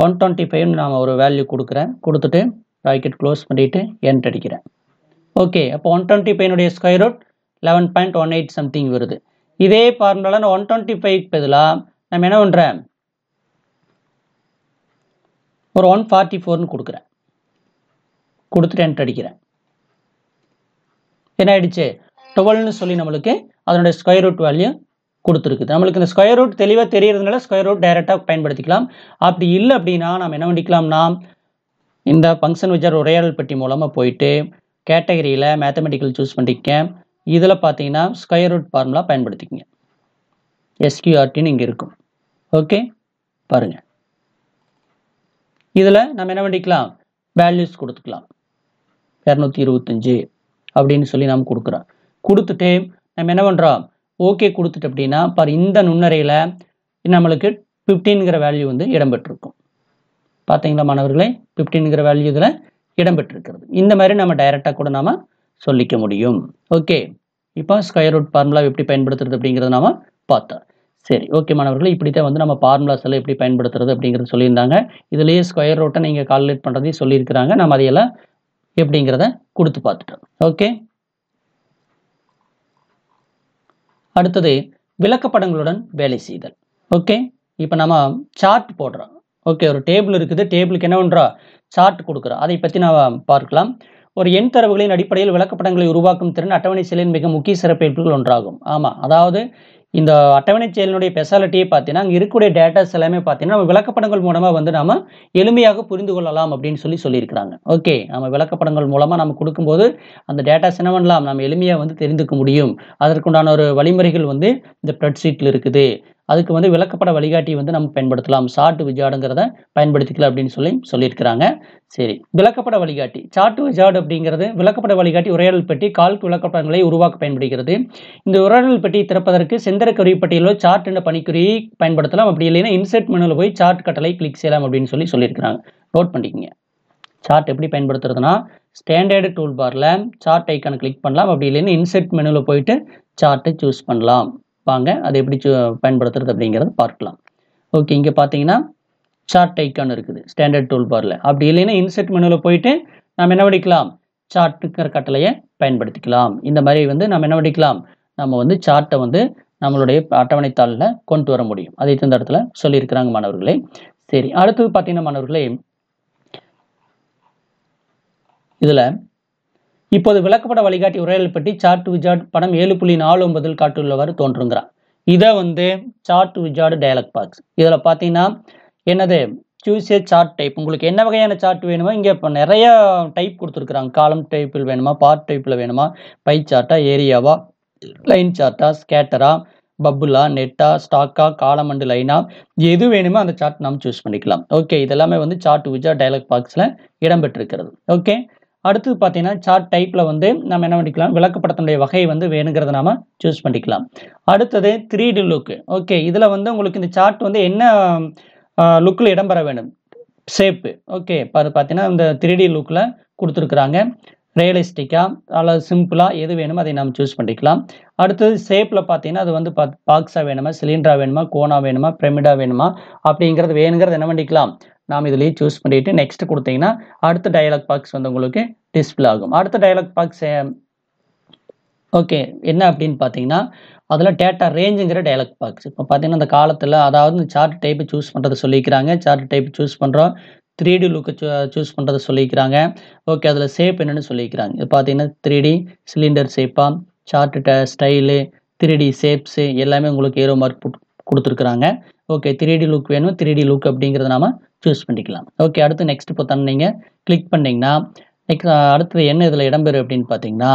125 நான் ஒரு வேல்யூ கொடுக்குறேன், கொடுத்துட்டு ப்ராக்கெட் க்ளோஸ் பண்ணிவிட்டு என்டர் அடிக்கிறேன். ஓகே, அப்போ 125 ஸ்கொயர் ரூட் 11.18 சம்திங் வருது. இதே ஃபார்முலாவில் நான் 125 பதிலாக நம்ம என்ன பண்ணுறேன், ஒரு 144 கொடுக்குறேன், கொடுத்துட்டு என்டர் அடிக்கிறேன். என்ன ஆயிடுச்சு, 12ன்னு சொல்லி நம்மளுக்கு அதனுடைய ஸ்கொயர் ரூட் வேல்யூ கொடுத்துருக்குது. நம்மளுக்கு இந்த ஸ்கொயர் ரூட் தெளிவாக தெரியறதுனால ஸ்கொயர் ரூட் டைரெக்டாக பயன்படுத்திக்கலாம். அப்படி இல்லை அப்படின்னா நம்ம என்ன பண்ணிக்கலாம்னா இந்த ஃபங்க்ஷன் விஜார்ட் உரையாடல் பெட்டி மூலமாக போயிட்டு கேட்டகரியில் மேத்தமெட்டிக்கல் சூஸ் பண்ணிக்க, இதில் பார்த்தீங்கன்னா ஸ்கொயர் ரூட் ஃபார்முலா பயன்படுத்திக்கங்க. SQRTன்னு இங்கே இருக்கும். ஓகே, பாருங்கள், இதில் நம்ம என்ன பண்ணிக்கலாம், வேல்யூஸ் கொடுத்துக்கலாம். 225 அப்படின்னு சொல்லி நாம் கொடுக்குறோம். கொடுத்துட்டு நம்ம என்ன பண்ணுறோம், ஓகே கொடுத்துட்டு அப்படின்னா பாரு இந்த நுண்ணறையில் நம்மளுக்கு 15ங்கிற வேல்யூ வந்து இடம்பெற்றிருக்கும். பார்த்தீங்களா மாணவர்களே, 15ங்கிற வேல்யூ இதில் இடம்பெற்றிருக்கிறது. இந்த மாதிரி நம்ம டைரெக்டாக கூட நாம் சொல்லிக்க முடியும். ஓகே, இப்போ ஸ்கொயர் ரூட் ஃபார்முலா எப்படி பயன்படுத்துறது அப்படிங்கிறத நாம் பார்த்தோம். சரி, ஓகே மாணவர்களே, இப்படி தான் வந்து நம்ம ஃபார்முலாஸ் எல்லாம் எப்படி பயன்படுத்துறது அப்படிங்கிறது சொல்லியிருந்தாங்க. இதுலேயே ஸ்கொயர் ரூட்டை நீங்கள் கால்குலேட் பண்ணுறதையும் சொல்லியிருக்கிறாங்க. நம்ம அதையெல்லாம் எப்படிங்கிறத கொடுத்து பார்த்துட்டோம். ஓகே, அடுத்தது விளக்கப்படங்களுடன் வேலை செய்தல். ஓகே, இப்போ நம்ம சார்ட் போடுறோம். ஓகே, ஒரு டேபிள் இருக்குது, டேபிளுக்கு என்ன பண்ணுறோம், சார்ட் கொடுக்குறோம். அதை பற்றி நாம் பார்க்கலாம். ஒரு எண் தரவுகளின் அடிப்படையில் விளக்கப்படங்களை உருவாக்கும் திறன் அட்டவணை செயலின் மிக முக்கிய சிறப்பியல்புகள் ஒன்றாகும். ஆமாம், அதாவது இந்த அட்டவணை செயலினுடைய ஸ்பெஷாலிட்டியை பார்த்தீங்கன்னா அங்கே இருக்கக்கூடிய டேட்டாஸ் எல்லாமே பார்த்தீங்கன்னா நம்ம விளக்கப்படங்கள் மூலமாக வந்து நம்ம எளிமையாக புரிந்து கொள்ளலாம் அப்படின்னு சொல்லியிருக்கிறாங்க. ஓகே, நம்ம விளக்கப்படங்கள் மூலமாக நம்ம கொடுக்கும்போது அந்த டேட்டாஸ் என்ன பண்ணலாம், நம்ம எளிமையாக வந்து தெரிந்துக்க முடியும். அதற்குண்டான ஒரு வழிமுறைகள் வந்து இந்த ஸ்ப்ரெட்ஷீட்டில் இருக்குது. அதுக்கு வந்து விளக்கப்பட வழிகாட்டி வந்து நம்ம பயன்படுத்தலாம், சார்ட் விஜார்டுங்கிறத பயன்படுத்திக்கலாம் அப்படின்னு சொல்லியிருக்கிறாங்க. சரி, விளக்கப்பட வழிகாட்டி சார்ட் விஜார்டு அப்படிங்கிறது விளக்கப்பட வழிகாட்டி உரையாடல் பெட்டி கால்க் விளக்கப்படங்களை உருவாக்க பயன்படுகிறது. இந்த உரையாடல் பெட்டியை திறப்பதற்கு செந்தர குறிப்பட்டியலோ சார்ட் என்ற பணிக்குறியை பயன்படுத்தலாம். அப்படி இல்லைன்னா இன்செர்ட் மெனுவில் போய் சார்ட் கட்டளை கிளிக் செய்யலாம் அப்படின்னு சொல்லியிருக்கிறாங்க. நோட் பண்ணிக்கங்க. சார்ட் எப்படி பயன்படுத்துறதுனா ஸ்டாண்டர்டு டூல் பாரில் சார்ட் ஐக்கானை கிளிக் பண்ணலாம். அப்படி இல்லைன்னா இன்செர்ட் மெனுவில் போயிட்டு சார்ட்டை சூஸ் பண்ணலாம். வாங்க அதை எப்படி பயன்படுத்துறது அப்படிங்கிறத பார்க்கலாம். ஓகே, இங்கே பார்த்தீங்கன்னா சார்ட் ஐக்கான் இருக்குது ஸ்டாண்டர்ட் டூல் பாரில். அப்படி இல்லைன்னா இன்செர்ட் மெனுவில் போயிட்டு நம்ம என்ன பண்ணிக்கலாம், சார்ட்டுங்கிற கட்டளையை பயன்படுத்திக்கலாம். இந்த மாதிரி வந்து நம்ம என்ன பண்ணிக்கலாம், நம்ம வந்து சார்ட்டை வந்து நம்மளுடைய அட்டவணைத்தாளில் கொண்டு வர முடியும். அதை இந்த இடத்துல சொல்லியிருக்கிறாங்க மாணவர்களே. சரி, அடுத்தது பார்த்தீங்கன்னா மாணவர்களே, இதில் இப்போது விளக்கப்பட வழிகாட்டி உரையாடல் பெட்டி சார்ட் விஜார்ட் படம் 7.49 காட்டுள்ளவாறு தோன்றுங்கிறான். இதை வந்து சார்ட் விஜார்ட் டயலாக் பாக்ஸ். இதில் பார்த்தீங்கன்னா என்னது, சூஸ் ஏ சார்ட் டைப். உங்களுக்கு என்ன வகையான சார்ட் வேணுமோ இங்கே இப்போ நிறைய டைப் கொடுத்துருக்குறாங்க. காலம் டைப்பில் வேணுமா, பார்ட் டைப்பில் வேணுமா, பை சார்ட்டா, ஏரியாவா, லைன் சார்ட்டா, ஸ்கேட்டரா, பப்புலா, நெட்டா, ஸ்டாக்கா, காலம் அண்டு லைனா, எது வேணுமோ அந்த சார்ட் நாம் சூஸ் பண்ணிக்கலாம். ஓகே, இதெல்லாமே வந்து சார்ட் விஜார்ட் டயலாக் பாக்ஸில் இடம்பெற்றிருக்கிறது. ஓகே, அடுத்தது பார்த்தீங்கன்னா சார்ட் டைப்பில் வந்து நம்ம என்ன பண்ணிக்கலாம், விளக்கப்படத்தினுடைய வகை வந்து வேணுங்கிறத நாம சூஸ் பண்ணிக்கலாம். அடுத்தது 3D லுக்கு. ஓகே, இதில் வந்து உங்களுக்கு இந்த சார்ட் வந்து என்ன லுக்கில் இடம்பெற வேணும், ஷேப்பு. ஓகே, பார்த்தீங்கன்னா இந்த 3D லுக்கில் கொடுத்துருக்குறாங்க. ரியலிஸ்டிக்காக அல்லது சிம்பிளாக எது வேணுமோ அதை நம்ம சூஸ் பண்ணிக்கலாம். அடுத்தது ஷேப்பில் பார்த்தீங்கன்னா அது வந்து பாக்ஸாக வேணுமா, சிலிண்டராக வேணுமா, கோனா வேணுமா, பிரமிடாக வேணுமா அப்படிங்கிறது வேணுங்கிறது என்ன பண்ணிக்கலாம், நாம் இதிலேயே சூஸ் பண்ணிவிட்டு நெக்ஸ்ட் கொடுத்தீங்கன்னா அடுத்த டயலாக் பாக்ஸ் வந்து உங்களுக்கு டிஸ்பிளே ஆகும். அடுத்த டயலாக் பாக்ஸ் ஓகே என்ன அப்படின்னு பார்த்தீங்கன்னா அதில் டேட்டா ரேஞ்சுங்கிற டயலாக் பாக்ஸ். இப்போ பார்த்தீங்கன்னா அந்த காலத்தில் அதாவது சார்ட் டைப்பு சூஸ் பண்ணுறது சொல்லிக்கிறாங்க. சார்ட் டைப் சூஸ் பண்ணுறோம், 3D லுக்கு சூஸ் பண்ணுறது சொல்லிக்கிறாங்க. ஓகே, அதில் ஷேப் என்னென்னு சொல்லிக்கிறாங்க. இது பார்த்தீங்கன்னா 3D சிலிண்டர் ஷேப்பாக, சார்ட்டு ஸ்டைலு, 3D ஷேப்ஸு எல்லாமே உங்களுக்கு ஏரோ மார்க் கொடுத்துருக்குறாங்க. ஓகே, 3D லுக் வேணும், 3D லுக் அப்படிங்கிறத நாம சூஸ் பண்ணிக்கலாம். ஓகே, அடுத்து நெக்ஸ்ட் பார்த்தோன்னா நீங்கள் கிளிக் பண்ணிங்கன்னா அடுத்தது என்ன இதில் இடம்பெறும் அப்படின்னு பார்த்தீங்கன்னா,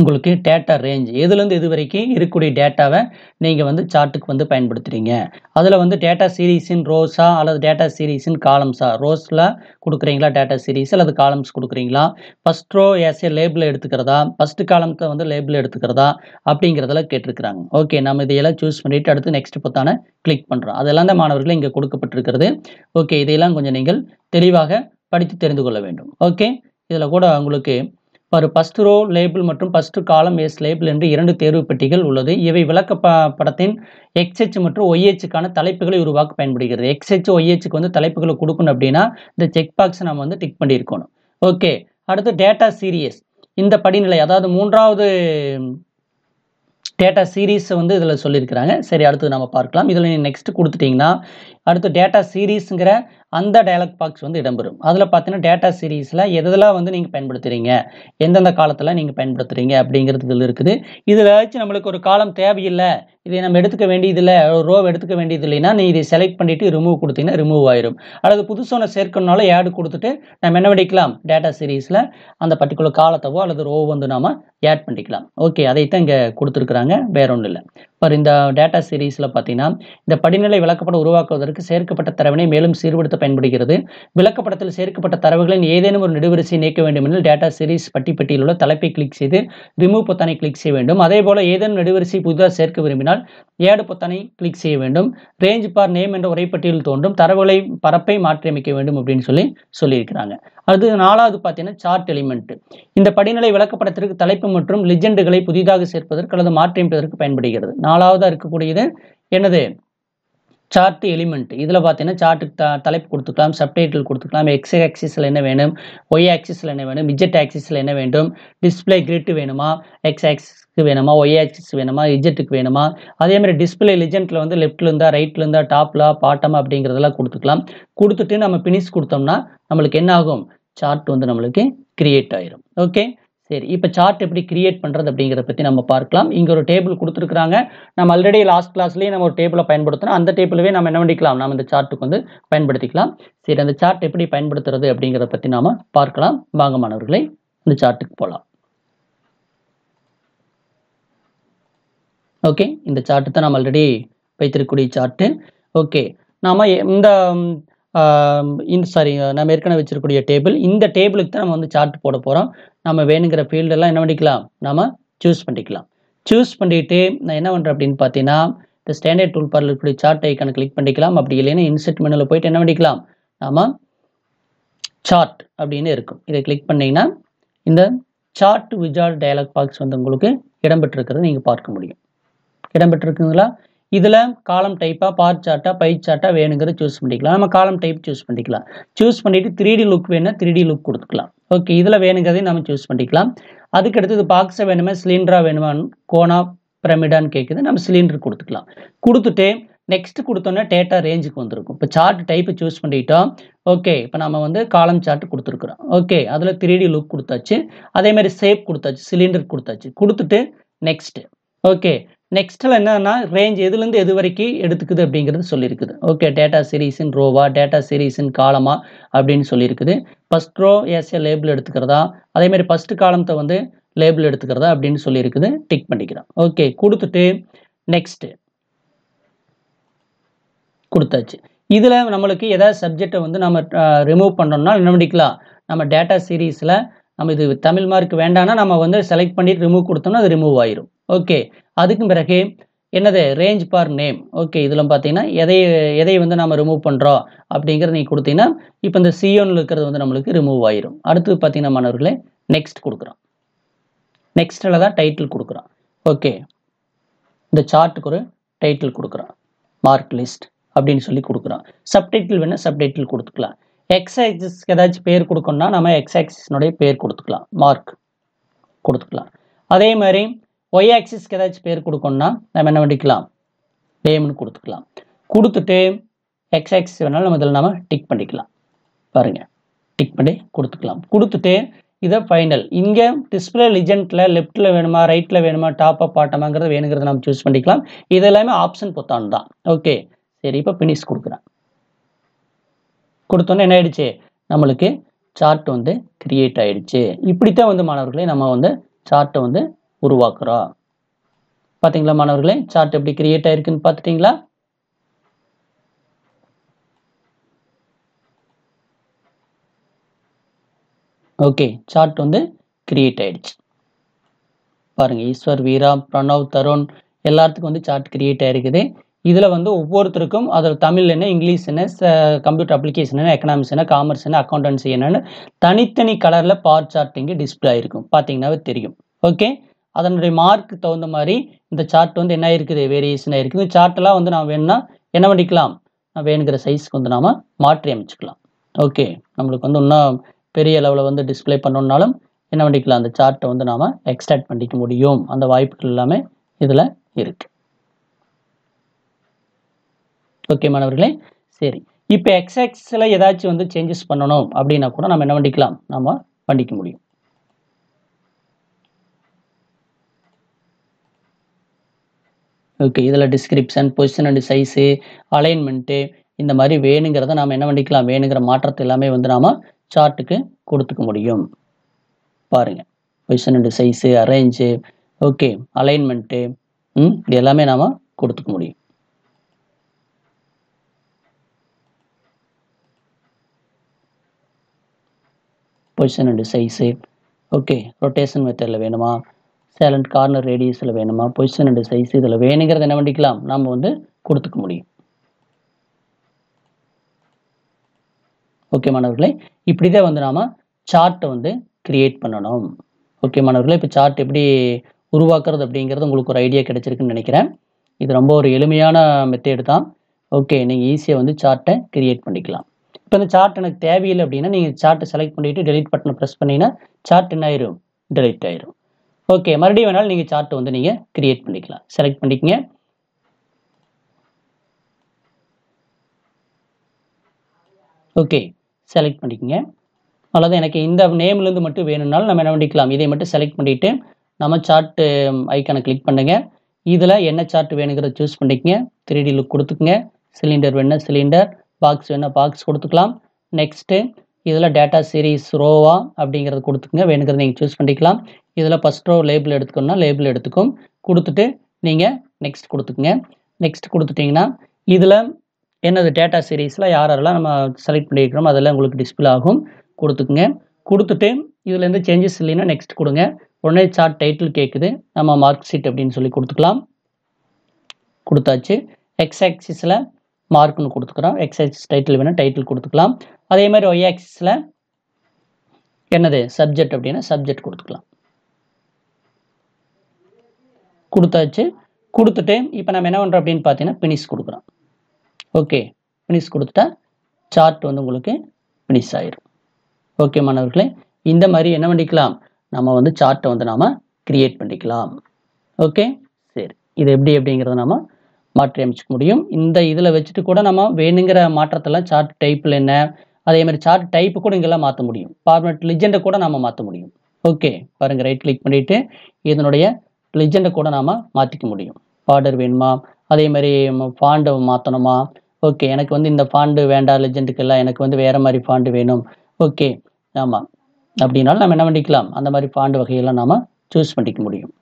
உங்களுக்கு டேட்டா ரேஞ்ச் எதுலேருந்து இது வரைக்கும் இருக்கக்கூடிய டேட்டாவை நீங்கள் வந்து சார்ட்டுக்கு வந்து பயன்படுத்துகிறீங்க. அதில் வந்து டேட்டா சீரீஸின் ரோஸா அல்லது டேட்டா சீரீஸின் காலம்ஸா, ரோஸில் கொடுக்குறீங்களா டேட்டா சீரீஸ் அல்லது காலம்ஸ் கொடுக்குறீங்களா, ஃபஸ்ட் ரோ ஏஸ் ஏ லேபிள் எடுத்துக்கிறதா, ஃபஸ்ட்டு காலம்க்கு வந்து லேபிள் எடுத்துக்கிறதா அப்படிங்கிறதெல்லாம் கேட்டிருக்கிறாங்க. ஓகே, நம்ம இதையெல்லாம் சூஸ் பண்ணிவிட்டு அடுத்து நெக்ஸ்ட் பொத்தான கிளிக் பண்ணுறோம். அதெல்லாம் தான் மாணவர்கள் இங்கே கொடுக்கப்பட்டிருக்கிறது. ஓகே, இதையெல்லாம் கொஞ்சம் நீங்கள் தெளிவாக படித்து தெரிந்து கொள்ள வேண்டும். ஓகே, இதில் கூட உங்களுக்கு ஒரு ஃபர்ஸ்ட் ரோ லேபிள் மற்றும் ஃபர்ஸ்ட் காலம் எஸ் லேபிள் என்று 2 தேர்வு பெட்டிகள் உள்ளது. இவை விளக்கப்படத்தின் XH மற்றும் YHக்கான தலைப்புகளை உருவாக்க பயன்படுகிறது. XH YHக்கு வந்து தலைப்புகளை கொடுக்கணும் அப்படின்னா இந்த செக் பாக்ஸ் நம்ம வந்து டிக் பண்ணியிருக்கணும். ஓகே, அடுத்து டேட்டா சீரியஸ். இந்த படிநிலை அதாவது 3வது டேட்டா சீரீஸ் வந்து இதில் சொல்லியிருக்கிறாங்க. சரி, அடுத்து நம்ம பார்க்கலாம். இதில் நீங்கள் நெக்ஸ்ட் கொடுத்துட்டிங்கன்னா அடுத்து டேட்டா சீரீஸுங்கிற அந்த டயலாக் பாக்ஸ் வந்து இடம்பெறும். அதில் பார்த்தீங்கன்னா டேட்டா சீரீஸில் எதெல்லாம் வந்து நீங்கள் பயன்படுத்துகிறீங்க, எந்தெந்த காலத்தில் நீங்கள் பயன்படுத்துகிறீங்க அப்படிங்கிறது இதில் இருக்குது. இதில் வச்சு நம்மளுக்கு ஒரு காலம் தேவையில்லை, இதை நம்ம எடுத்துக்க வேண்டியதில்லை, ஒரு ரோ எடுத்துக்க வேண்டியது இல்லைன்னா நீ இதை செலக்ட் பண்ணிவிட்டு ரிமூவ் கொடுத்தீங்கன்னா ரிமூவ் ஆயிரும். அல்லது புதுசான சேர்க்கணுனாலும் ஆட் கொடுத்துட்டு நம்ம என்ன பண்ணிக்கலாம், டேட்டா சீரீஸில் அந்த பர்டிகுலர் காலத்தவோ அல்லது ரோ வந்து நாம் ஆட் பண்ணிக்கலாம். ஓகே, அதைத்தான் இங்கே கொடுத்துருக்குறாங்க, வேற ஒன்றும் இல்லை. இப்போ இந்த டேட்டா சீரீஸில் பார்த்தீங்கன்னா இந்த படிநிலை விளக்கப்படம் உருவாக்குவதற்கு சேர்க்கப்பட்ட தரவினை மேலும் சீர்படுத்த பயன்படுகிறது. விளக்கப்படத்தில் சேர்க்கப்பட்ட தரவுகளின் ஏதேனும் ஒரு நெடுவரிசையை நீக்க வேண்டுமெனில் டேட்டா சீரீஸ் பட்டியில் உள்ள தலைப்பை கிளிக் செய்து ரிமூவ் பொத்தானை கிளிக் செய்ய வேண்டும். அதே போல ஏதேனும் நெடுவரிசை புதிதாக சேர்க்க விரும்பினால் ஏடு பொத்தானை கிளிக் செய்ய வேண்டும். ரேஞ்ச் பார் நேம் என்ற உரைப்பட்டியல் தோன்றும் தரவுகளை பரப்பை மாற்றியமைக்க வேண்டும் அப்படின்னு சொல்லியிருக்கிறாங்க. அது 4வது பார்த்தீங்கன்னா சார்ட் எலிமெண்ட். இந்த படிநிலை விளக்கப்படத்திற்கு தலைப்பு மற்றும் லிஜெண்டுகளை புதிதாக சேர்ப்பதற்கு அல்லது மாற்றியமைப்பதற்கு பயன்படுகிறது. 4வதா இருக்கக்கூடியது என்னது, சார்ட் எலிமெண்ட். இதில் பார்த்தீங்கன்னா சார்ட்டுக்கு தலைப்பு கொடுத்துக்கலாம், சப்டைட்டில் கொடுத்துக்கலாம், எக்ஸ் ஆக்சிஸில் என்ன வேணும், ஒய் ஆக்சிஸில் என்ன வேணும், இஜெட் ஆக்சிஸில் என்ன வேண்டும், டிஸ்பிளே கிரிட் வேணுமா, எக்ஸ் ஆக்சிஸ்க்கு வேணுமா, ஒய் ஆக்சிஸ் வேணுமா, இஜெட்டுக்கு வேணுமா, அதே மாதிரி டிஸ்பிளே லிஜெண்டில் வந்து லெஃப்ட்ல இருந்தா ரைட்ல இருந்தா டாப்ல பாட்டம் அப்படிங்கிறதெல்லாம் கொடுத்துக்கலாம். கொடுத்துட்டு நம்ம பினிஷ் கொடுத்தோம்னா நம்மளுக்கு என்ன ஆகும், சார்ட் வந்து நம்மளுக்கு கிரியேட் ஆயிரும். ஓகே, சரி, இப்போ சார்ட் எப்படி கிரியேட் பண்ணுறது அப்படிங்கிறத பற்றி நம்ம பார்க்கலாம். இங்கே ஒரு டேபிள் கொடுத்துருக்குறாங்க. நம்ம ஆல்ரெடி லாஸ்ட் கிளாஸ்லேயே நம்ம ஒரு டேபிளை பயன்படுத்தணும். அந்த டேபிளவே நம்ம என்ன பண்ணிக்கலாம், நம்ம இந்த சார்ட்டுக்கு வந்து பயன்படுத்திக்கலாம். சரி, அந்த சார்ட் எப்படி பயன்படுத்துறது அப்படிங்கிறத பற்றி நாம் பார்க்கலாம். வாங்க மாணவர்களே, இந்த சார்ட்டுக்கு போகலாம். ஓகே, இந்த சார்ட்டு தான் நம்ம ஆல்ரெடி வைத்திருக்கக்கூடிய சார்ட்டு. ஓகே, நாம் நம்ம ஏற்கனவே வச்சிருக்கக்கூடிய டேபிள், இந்த டேபிளுக்கு தான் நம்ம வந்து சார்ட் போட போகிறோம். நம்ம வேணுங்கிற ஃபீல்டெல்லாம் என்ன பண்ணிக்கலாம், நம்ம சூஸ் பண்ணிக்கலாம். சூஸ் பண்ணிவிட்டு நான் என்ன பண்ணுறேன் அப்படின்னு பார்த்தீங்கன்னா இந்த ஸ்டாண்டர்ட் டூல் பாரில் இருக்கக்கூடிய சார்ட் ஐக்கானை கிளிக் பண்ணிக்கலாம். அப்படி இல்லைன்னா இன்செர்ட் மெனுவில் போயிட்டு என்ன பண்ணிக்கலாம், நம்ம சார்ட் அப்படின்னு இருக்கும். இதை கிளிக் பண்ணிங்கன்னா இந்த சார்ட் விஜார்ட் டயலாக் பாக்ஸ் வந்து உங்களுக்கு இடம்பெற்றிருக்கிறது நீங்கள் பார்க்க முடியும். இடம்பெற்றிருக்குங்களா? இதில் காலம் டைப்பாக பார் சார்ட்டா பை சார்ட்டா வேணுங்கிறத சூஸ் பண்ணிக்கலாம். நம்ம காலம் டைப் சூஸ் பண்ணிக்கலாம். சூஸ் பண்ணிவிட்டு 3D லுக் வேணும்னா 3D லுக் கொடுத்துக்கலாம். ஓகே, இதில் வேணுங்கிறதையும் நம்ம சூஸ் பண்ணிக்கலாம். அதுக்கடுத்து இது பாக்ஸை வேணுமா சிலிண்டரா வேணுமா கோனா பிரமிடான்னு கேட்குது, நம்ம சிலிண்டர் கொடுத்துக்கலாம். கொடுத்துட்டு நெக்ஸ்ட் கொடுத்தோன்னா டேட்டா ரேஞ்சுக்கு வந்திருக்கும். இப்போ சார்ட் டைப்பு சூஸ் பண்ணிட்டோம். ஓகே, இப்போ நம்ம வந்து காலம் சார்ட் கொடுத்துருக்குறோம். ஓகே, அதில் 3D லுக் கொடுத்தாச்சு, அதே மாதிரி ஷேப் கொடுத்தாச்சு, சிலிண்டர் கொடுத்தாச்சு. கொடுத்துட்டு நெக்ஸ்ட். ஓகே, நெக்ஸ்ட்டில் என்னன்னா ரேஞ்ச் எதுலேருந்து எது வரைக்கும் எடுத்துக்குது அப்படிங்கிறது சொல்லியிருக்குது. ஓகே, டேட்டா சீரீஸின் ரோவா டேட்டா சீரீஸின் காலமா அப்படின்னு சொல்லியிருக்குது. First row as a label எடுத்துக்கிறதா, அதே மாதிரி ஃபர்ஸ்ட் காலத்தை வந்து லேபிள் எடுத்துக்கிறதா அப்படின்னு சொல்லியிருக்குது. டிக் பண்ணிக்கிறோம். ஓகே, கொடுத்துட்டு நெக்ஸ்ட் கொடுத்தாச்சு. இதில் நம்மளுக்கு ஏதாவது சப்ஜெக்டை வந்து நம்ம ரிமூவ் பண்ணோம்னா என்ன பண்ணிக்கலாம், நம்ம டேட்டா சீரீஸில் நம்ம இது தமிழ் மார்க் வேண்டாம்னா நம்ம வந்து செலக்ட் பண்ணிட்டு ரிமூவ் கொடுத்தோம்னா அது ரிமூவ் ஆயிரும். ஓகே, அதுக்கும் பிறகு என்னது ரேஞ்ச் பார் நேம். ஓகே, இதில் பார்த்தீங்கன்னா எதை வந்து நம்ம ரிமூவ் பண்ணுறோம் அப்படிங்கிறத நீங்கள் கொடுத்தீங்கன்னா இப்போ இந்த C1 இருக்கிறது வந்து நம்மளுக்கு ரிமூவ் ஆயிரும். அடுத்து பார்த்தீங்கன்னா மாணவர்களே நெக்ஸ்ட் கொடுக்குறோம். நெக்ஸ்ட்டில் தான் டைட்டில் கொடுக்குறோம். ஓகே, இந்த சார்ட்டுக்கு ஒரு டைட்டில் கொடுக்குறோம், மார்க் லிஸ்ட் அப்படின்னு சொல்லி கொடுக்குறோம். சப்டைட்டில் வேணால் சப்டைட்டில் கொடுத்துக்கலாம். எக்ஸ் ஆக்சிஸ்க்கு ஏதாச்சும் பேர் கொடுக்கணும்னா நம்ம எக்ஸ் ஆக்சிஸ்னுடைய பேர் கொடுத்துக்கலாம், மார்க் கொடுத்துக்கலாம். அதே மாதிரி ஒய் ஆக்சிஸ்க்கு ஏதாச்சும் பேர் கொடுக்கணும்னா நம்ம என்ன பண்ணிக்கலாம், நேம்னு கொடுத்துக்கலாம். கொடுத்துட்டு எக்ஸ் ஆக்சிஸ் வேணாலும் நம்ம இதில் நம்ம டிக் பண்ணிக்கலாம். பாருங்கள், டிக் பண்ணி கொடுத்துக்கலாம். கொடுத்துட்டு இதை ஃபைனல். இங்கே டிஸ்பிளே லிஜெண்டில் லெஃப்ட்டில் வேணுமா ரைட்டில் வேணுமா டாப்பாக பாட்டமாங்கிறத வேணுங்கிறத நம்ம சூஸ் பண்ணிக்கலாம். இது எல்லாமே ஆப்ஷன் பொத்தான் தான். ஓகே, சரி, இப்போ ஃபினிஷ் கொடுக்குறேன். கொடுத்தோன்னே என்ன ஆயிடுச்சு, நம்மளுக்கு சார்ட் வந்து கிரியேட் ஆயிடுச்சு. இப்படித்தான் வந்து மாணவர்களே நம்ம வந்து சார்ட்டை வந்து உருவாக்குறோம். பாத்தீங்களா மாணவர்களே, சார்ட் எப்படி கிரியேட் ஆயிருக்குன்னு பார்த்துட்டீங்களா? ஓகே, சார்ட் வந்து கிரியேட் ஆயிடுச்சு. பாருங்க, ஈஸ்வர், வீரா, பிரணவ், தருண் எல்லாத்துக்கும் வந்து சார்ட் கிரியேட் ஆயிருக்குது. இதுல வந்து ஒவ்வொருத்தருக்கும் அதில் தமிழ் என்ன, இங்கிலீஷ் என்ன, கம்ப்யூட்டர் அப்ளிகேஷன் என்ன, எக்கனாமிக்ஸ் என்ன, காமர்ஸ் என்ன, அக்கௌண்டன்சி என்னன்னு தனித்தனி கலர்ல பார் சார்ட் இங்கே டிஸ்பிளே ஆயிருக்கும். பார்த்தீங்கன்னாவே தெரியும். ஓகே, அதனுடைய மார்க்கு தகுந்த மாதிரி இந்த சார்ட் வந்து என்ன இருக்குது, வேரியேஷன் ஆயிருக்குது. சார்ட்லாம் வந்து நான் வேணும்னா என்ன பண்ணிக்கலாம், வேணுங்கிற சைஸ்க்கு வந்து நாம மாற்றி அமைச்சுக்கலாம். ஓகே, நம்மளுக்கு வந்து இன்னும் பெரிய லெவலில் வந்து டிஸ்பிளே பண்ணணும்னாலும் என்ன பண்ணிக்கலாம், அந்த சார்ட்டை வந்து நாம எக்ஸ்ட்ராக்ட் பண்ணிக்க முடியும். அந்த வாய்ப்புகள் எல்லாமே இதுல இருக்கு. ஓகே மாணவர்களே, சரி. இப்போ எக்ஸ்எக்ஸ்ல ஏதாச்சும் வந்து சேஞ்சஸ் பண்ணணும் அப்படின்னா கூட நம்ம என்ன பண்ணிக்கலாம், நாம பண்ணிக்க முடியும். ஓகே, இதுல description, position and size, alignment இந்த மாதிரி வேணுங்கிறத நாம என்ன பண்ணிக்கலாம், வேணுங்கிற மாற்றத்தை எல்லாமே வந்து நாம சார்ட்டுக்கு கொடுத்துக்க முடியும். பாருங்க, position and size, arrange, okay, alignment, இது எல்லாமே நாம கொடுத்துக்க முடியும். Position and size, okay, rotation மெத்தடில் வேணுமா, சேலண்ட் கார்னர் ரேடியஸில் வேணுமா, பொசிஷன் அண்ட் சைஸ் இதில் வேணுங்கிறத என்ன பண்ணிக்கலாம், நம்ம வந்து கொடுத்துக்க முடியும். ஓகே மாணவர்களே, இப்படிதான் வந்து நாம சார்ட்டை வந்து கிரியேட் பண்ணணும். ஓகே மாணவர்களே, இப்போ சார்ட் எப்படி உருவாக்குறது அப்படிங்கிறது உங்களுக்கு ஒரு ஐடியா கிடைச்சிருக்குன்னு நினைக்கிறேன். இது ரொம்ப ஒரு எளிமையான மெத்தேடு தான். ஓகே, நீங்கள் ஈஸியாக வந்து சார்ட்டை கிரியேட் பண்ணிக்கலாம். இப்போ இந்த சார்ட் எனக்கு தேவையில்லை அப்படின்னா நீங்கள் சார்ட்டை செலக்ட் பண்ணிட்டு டெலிட் பட்டனை ப்ரெஸ் பண்ணிங்கன்னா சார்ட் என்ன ஆயிரும், டெலிட் ஆயிரும். ஓகே, மறுபடியும் வேணாலும் நீங்கள் சார்ட் வந்து நீங்கள் கிரியேட் பண்ணிக்கலாம். செலக்ட் பண்ணிக்கங்க. ஓகே, செலக்ட் பண்ணிக்கங்க. அல்லது எனக்கு இந்த நேம்லேருந்து மட்டும் வேணும்னாலும் நம்ம என்ன பண்ணிக்கலாம், இதை மட்டும் செலக்ட் பண்ணிவிட்டு நம்ம சார்ட் ஐக்கானை கிளிக் பண்ணுங்க. இதில் என்ன சார்ட் வேணுங்கிறத சூஸ் பண்ணிக்கங்க. 3D லுக் கொடுத்துக்குங்க. சிலிண்டர் வேணுன்னா சிலிண்டர், பாக்ஸ் வேணால் பாக்ஸ் கொடுத்துக்கலாம். நெக்ஸ்ட்டு இதில் டேட்டா சீரீஸ் ரோவா அப்படிங்கிறது கொடுத்துக்குங்க. வேணுங்கிறத நீங்கள் சூஸ் பண்ணிக்கலாம். இதில் ஃபஸ்ட் ரோ லேபிள் எடுத்துக்கணும்னா லேபிள் எடுத்துக்கும். கொடுத்துட்டு நீங்கள் நெக்ஸ்ட் கொடுத்துக்குங்க. நெக்ஸ்ட் கொடுத்துட்டிங்கன்னா இதில் என்னது டேட்டா சீரீஸில் யாரெல்லாம் நம்ம செலக்ட் பண்ணியிருக்கிறோமோ அதெல்லாம் உங்களுக்கு டிஸ்பிளே ஆகும். கொடுத்துக்குங்க. கொடுத்துட்டு இதில் எந்த சேஞ்சஸ் இல்லைன்னா நெக்ஸ்ட் கொடுங்க. உடனே சார்ட் டைட்டில் கேட்குது, நம்ம மார்க் ஷீட் அப்படின்னு சொல்லி கொடுத்துக்கலாம். கொடுத்தாச்சு. எக்ஸ் ஆக்சிஸில் மார்க்னு கொடுத்துக்கிறோம். எக்ஸ் ஆக்சிஸ் டைட்டில் வேணும், டைட்டில் கொடுத்துக்கலாம். அதே மாதிரி ஒய் ஆக்சிஸில் என்னது சப்ஜெக்ட் அப்படின்னா சப்ஜெக்ட் கொடுத்துக்கலாம். கொடுத்தாச்சு. கொடுத்துட்டு இப்போ நம்ம என்ன பண்ணுறோம் அப்படின்னு பார்த்தீங்கன்னா ஃபினிஷ் கொடுக்குறோம். ஓகே, ஃபினிஷ் கொடுத்துட்டா சார்ட் வந்து உங்களுக்கு ஃபினிஷ் ஆயிரும். ஓகே மாணவர்களே, இந்த மாதிரி என்ன பண்ணிக்கலாம், நம்ம வந்து சார்ட்டை வந்து நாம கிரியேட் பண்ணிக்கலாம். ஓகே, சரி. இது எப்படி அப்படிங்கிறத நாம மாற்றி அமைச்சுக்க முடியும். இந்த இதில் வச்சுட்டு கூட நம்ம வேணுங்கிற மாற்றத்தெல்லாம் சார்ட் டைப்பில் என்ன, அதே மாதிரி சார்ட் டைப்பு கூட இங்கெல்லாம் மாற்ற முடியும். ஃபார்மேட் லிஜெண்டை கூட நாம மாற்ற முடியும். ஓகே, பாருங்கள், ரைட் கிளிக் பண்ணிவிட்டு இதனுடைய லிஜெண்டை கூட நாம மாற்றிக்க முடியும். பார்டர் வேணுமா, அதே மாதிரி ஃபாண்டை மாற்றணுமா, ஓகே எனக்கு வந்து இந்த ஃபாண்டு வேண்டாம் லெஜெண்டுக்கெல்லாம், எனக்கு வந்து வேறு மாதிரி ஃபாண்டு வேணும். ஓகே, ஆமாம் அப்படின்னாலும் நம்ம என்ன பண்ணிக்கலாம், அந்த மாதிரி ஃபாண்டு வகையெல்லாம் நாம் சூஸ் பண்ணிக்க முடியும்.